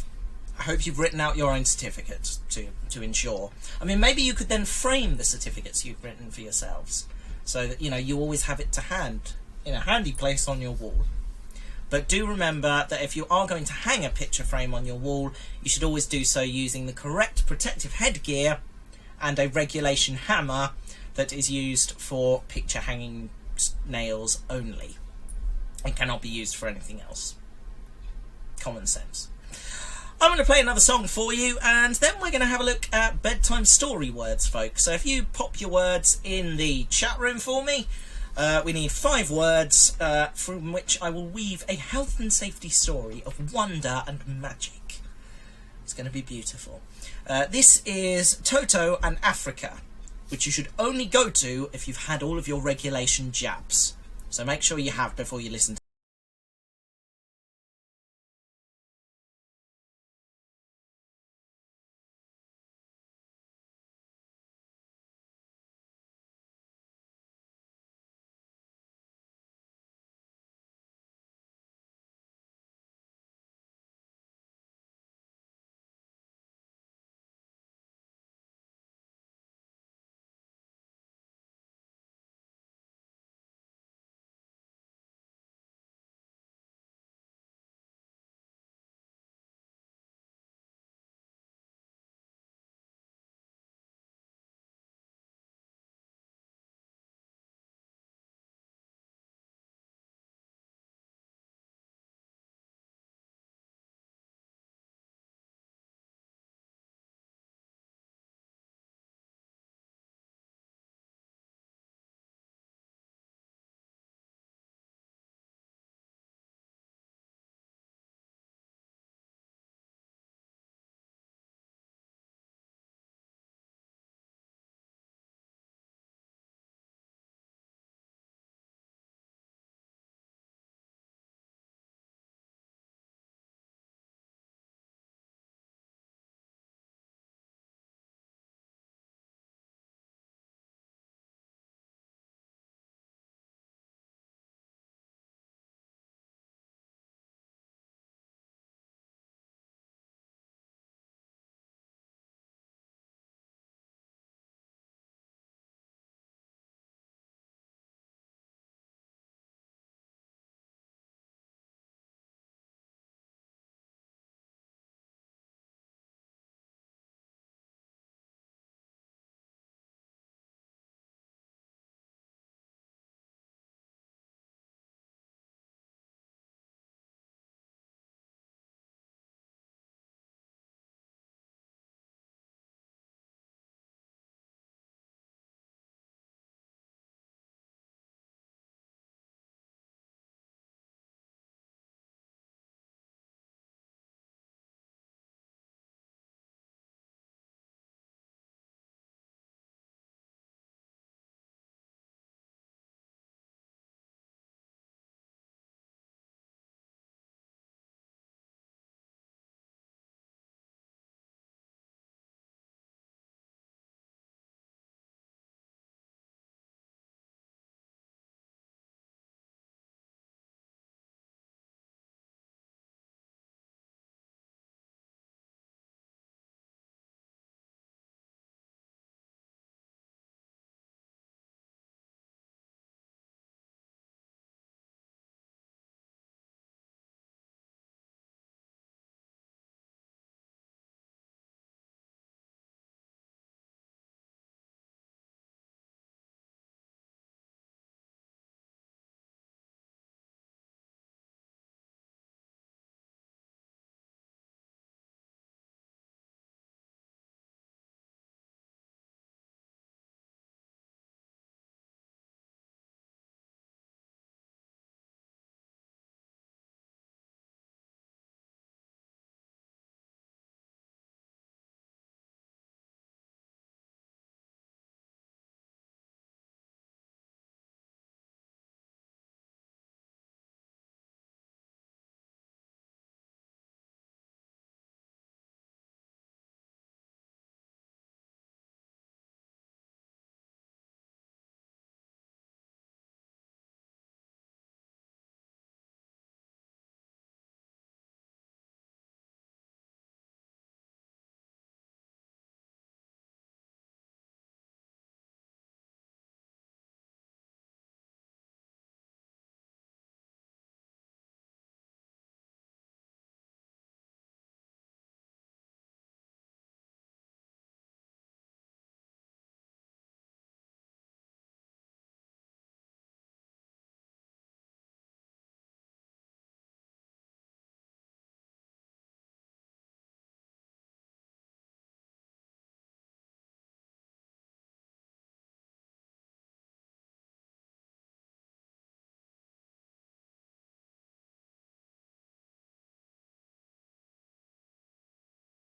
I hope you've written out your own certificate to ensure. I mean, maybe you could then frame the certificates you've written for yourselves so that, you know, you always have it to hand in a handy place on your wall. But do remember that if you are going to hang a picture frame on your wall, you should always do so using the correct protective headgear and a regulation hammer that is used for picture hanging nails only. It cannot be used for anything else. Common sense. I'm going to play another song for you, and then we're going to have a look at bedtime story words, folks. So if you pop your words in the chat room for me, we need 5 words from which I will weave a health and safety story of wonder and magic. It's going to be beautiful. This is Toto and Africa, which you should only go to if you've had all of your regulation jabs. So make sure you have before you listen to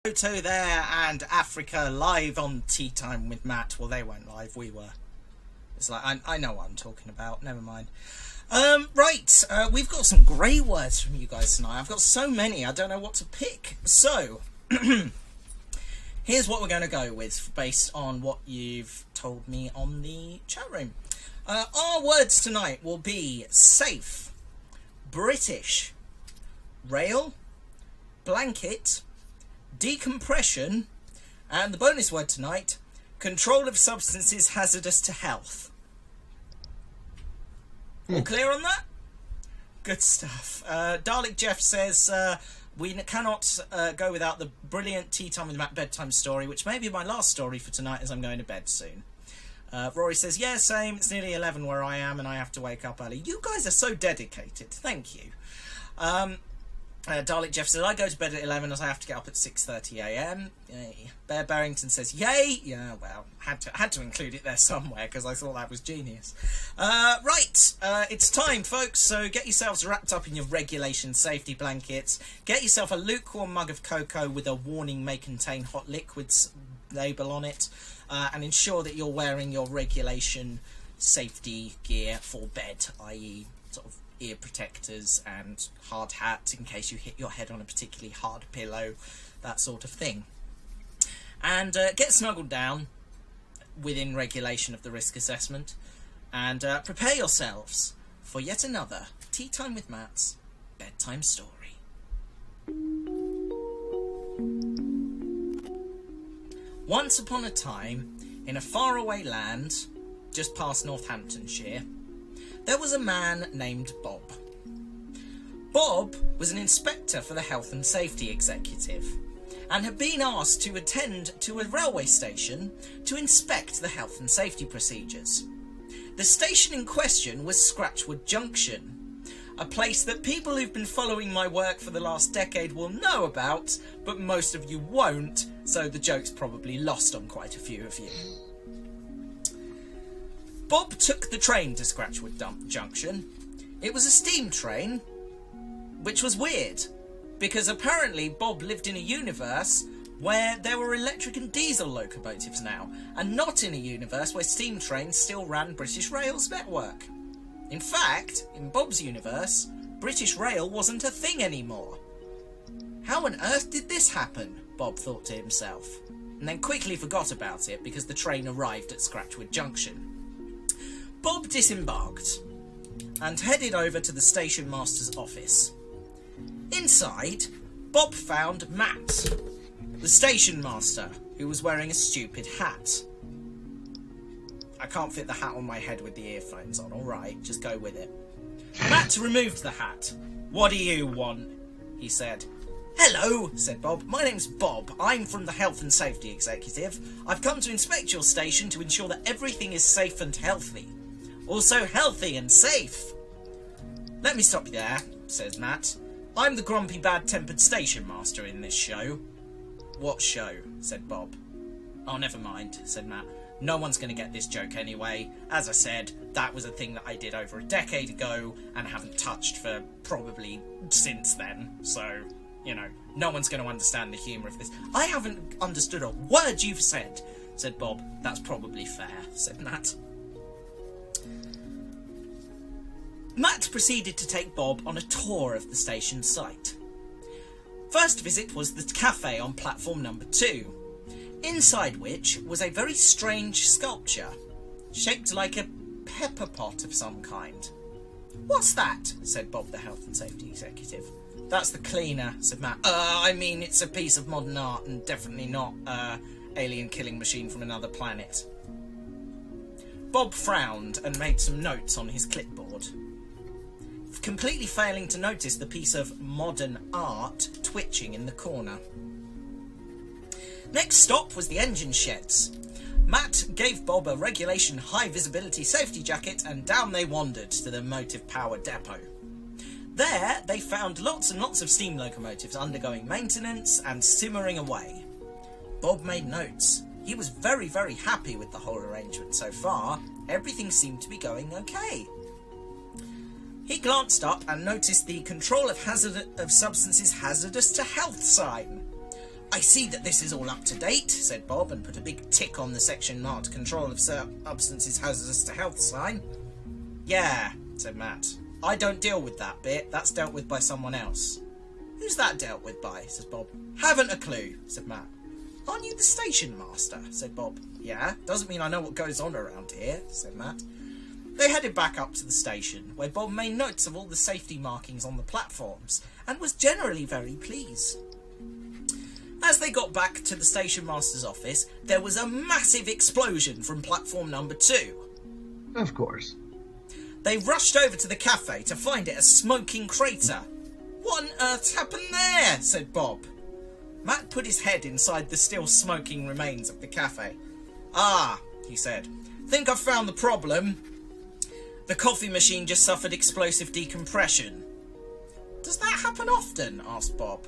Photo there and Africa live on Tea Time with Matt. Well, they weren't live, we were. It's like, I know what I'm talking about, never mind. Right, we've got some great words from you guys tonight. I've got so many, I don't know what to pick. So, here's what we're going to go with based on what you've told me on the chat room. Our words tonight will be safe, British, rail, blanket, decompression, and the bonus word tonight, control of substances hazardous to health. All clear on that? Good stuff. Dalek Jeff says, we cannot go without the brilliant Tea Time with Matt bedtime story, which may be my last story for tonight as I'm going to bed soon. Rory says, yeah, same. It's nearly 11 where I am and I have to wake up early. You guys are so dedicated. Thank you. Dalek Jeff says, I go to bed at 11 as I have to get up at 6:30am. Yay. Bear Barrington says, yay! Yeah, well, had to include it there somewhere because I thought that was genius. Right, it's time, folks, so get yourselves wrapped up in your regulation safety blankets. Get yourself a lukewarm mug of cocoa with a warning may contain hot liquids label on it, and ensure that you're wearing your regulation safety gear for bed, i.e. sort of ear protectors and hard hat in case you hit your head on a particularly hard pillow, that sort of thing. And get snuggled down within regulation of the risk assessment and prepare yourselves for yet another Tea Time with Matt's bedtime story. Once upon a time, in a faraway land just past Northamptonshire, there was a man named Bob. Bob was an inspector for the Health and Safety Executive and had been asked to attend to a railway station to inspect the health and safety procedures. The station in question was Scratchwood Junction, a place that people who've been following my work for the last decade will know about, but most of you won't, so the joke's probably lost on quite a few of you. Bob took the train to Scratchwood Junction. It was a steam train, which was weird, because apparently Bob lived in a universe where there were electric and diesel locomotives now, and not in a universe where steam trains still ran British Rail's network. In fact, in Bob's universe, British Rail wasn't a thing anymore. How on earth did this happen? Bob thought to himself, and then quickly forgot about it because the train arrived at Scratchwood Junction. Bob disembarked and headed over to the station master's office. Inside, Bob found Matt, the station master, who was wearing a stupid hat. I can't fit the hat on my head with the earphones on, alright, just go with it. Matt removed the hat. What do you want? He said. Hello, said Bob. My name's Bob. I'm from the Health and Safety Executive. I've come to inspect your station to ensure that everything is safe and healthy. Also healthy and safe. Let me stop you there, says Matt. I'm the grumpy, bad-tempered station master in this show. What show? Said Bob. Oh, never mind, said Matt. No one's going to get this joke anyway. As I said, that was a thing that I did over a decade ago and haven't touched for probably since then. So, you know, no one's going to understand the humour of this. I haven't understood a word you've said, said Bob. That's probably fair, said Matt. Matt proceeded to take Bob on a tour of the station site. First visit was the cafe on platform number 2, inside which was a very strange sculpture, shaped like a pepper pot of some kind. What's that? Said Bob, the Health and Safety Executive. That's the cleaner, said Matt. I mean, it's a piece of modern art and definitely not alien killing machine from another planet. Bob frowned and made some notes on his clipboard, completely failing to notice the piece of modern art twitching in the corner. Next stop was the engine sheds. Matt gave Bob a regulation high visibility safety jacket and down they wandered to the motive power depot. There they found lots and lots of steam locomotives undergoing maintenance and simmering away. Bob made notes. He was very, very happy with the whole arrangement so far. Everything seemed to be going okay. He glanced up and noticed the control of substances hazardous to health sign. I see that this is all up to date, said Bob, and put a big tick on the section marked Control of Substances Hazardous to Health sign. Yeah, said Matt. I don't deal with that bit. That's dealt with by someone else. Who's that dealt with by? Says Bob. Haven't a clue, said Matt. Aren't you the station master? Said Bob. Yeah, doesn't mean I know what goes on around here, said Matt. They headed back up to the station, where Bob made notes of all the safety markings on the platforms, and was generally very pleased. As they got back to the station master's office, there was a massive explosion from platform number 2.
Of course.
They rushed over to the cafe to find it a smoking crater. What on earth's happened there? Said Bob. Matt put his head inside the still smoking remains of the cafe. Ah, he said. Think I've found the problem. The coffee machine just suffered explosive decompression. Does that happen often? Asked Bob.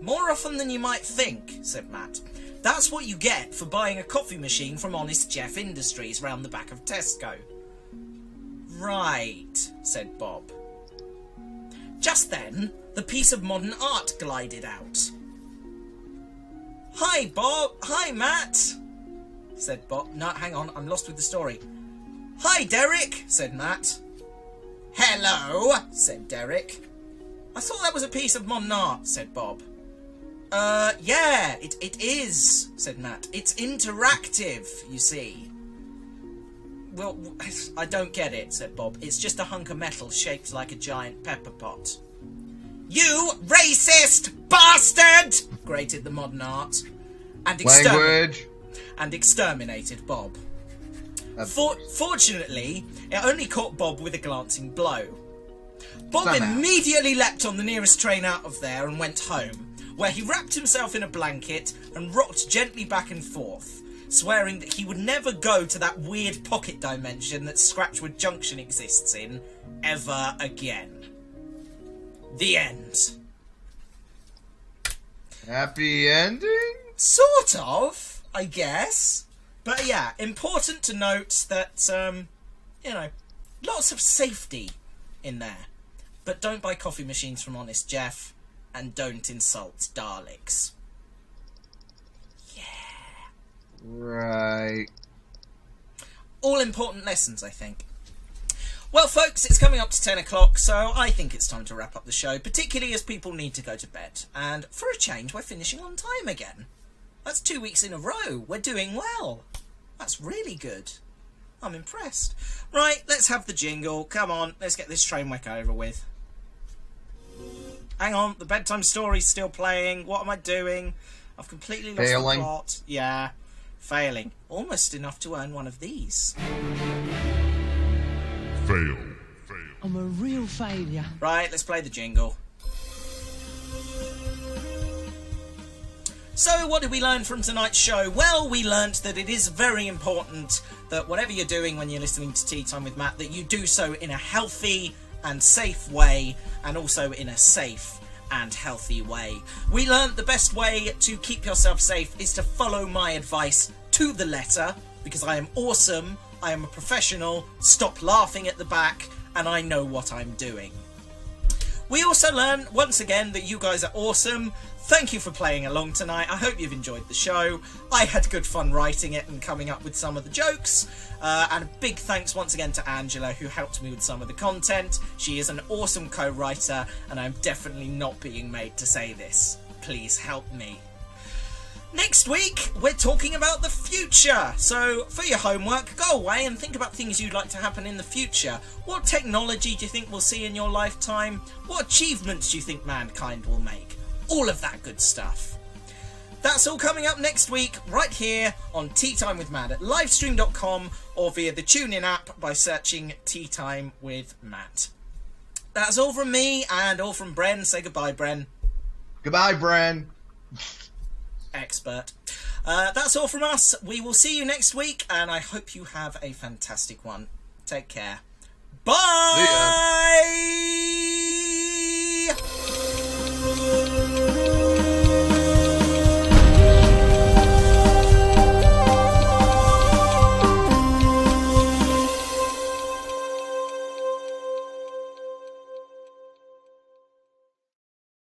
More often than you might think, said Matt. That's what you get for buying a coffee machine from Honest Jeff Industries round the back of Tesco. Right, said Bob. Just then, the piece of modern art glided out. Hi, Bob. Hi, Matt, said Bob. No, hang on, I'm lost with the story. Hi, Derek, said Matt. Hello, said Derek. I thought that was a piece of modern art, said Bob. Yeah, it is, said Matt. It's interactive, you see. Well, I don't get it, said Bob. It's just a hunk of metal shaped like a giant pepper pot. You racist bastard! Grated the modern art. And exterminated Bob. Fortunately, it only caught Bob with a glancing blow. Bob immediately leapt on the nearest train out of there and went home, where he wrapped himself in a blanket and rocked gently back and forth, swearing that he would never go to that weird pocket dimension that Scratchwood Junction exists in ever again. The end.
Happy ending?
Sort of, I guess. But yeah, important to note that, lots of safety in there. But don't buy coffee machines from Honest Jeff, and don't insult Daleks.
Right.
All important lessons, I think. Well, folks, it's coming up to 10 o'clock, so I think it's time to wrap up the show, particularly as people need to go to bed. And for a change, we're finishing on time again. That's 2 weeks in a row. We're doing well. That's really good. I'm impressed. Right, let's have the jingle. Come on, let's get this train wreck over with. Hang on, the bedtime story's still playing. What am I doing? I've completely lost the plot. Yeah, failing. Almost enough to earn one of these.
Fail.
I'm a real failure.
Right, let's play the jingle. So, what did we learn from tonight's show? Well, we learnt that it is very important that whatever you're doing when you're listening to Tea Time with Matt, that you do so in a healthy and safe way, and also in a safe and healthy way. We learnt the best way to keep yourself safe is to follow my advice to the letter, because I am awesome, I am a professional, stop laughing at the back, and I know what I'm doing. We also learned, once again, that you guys are awesome. Thank you for playing along tonight. I hope you've enjoyed the show. I had good fun writing it and coming up with some of the jokes. And a big thanks once again to Angela, who helped me with some of the content. She is an awesome co-writer, and I'm definitely not being made to say this. Please help me. Next week, we're talking about the future. So, for your homework, go away and think about things you'd like to happen in the future. What technology do you think we'll see in your lifetime? What achievements do you think mankind will make? All of that good stuff. That's all coming up next week, right here on Tea Time with Matt at livestream.com or via the TuneIn app by searching Tea Time with Matt. That's all from me and all from Bren. Say goodbye, Bren.
Goodbye, Bren.
Expert. That's all from us. We will see you next week, and I hope you have a fantastic one. Take care. Bye!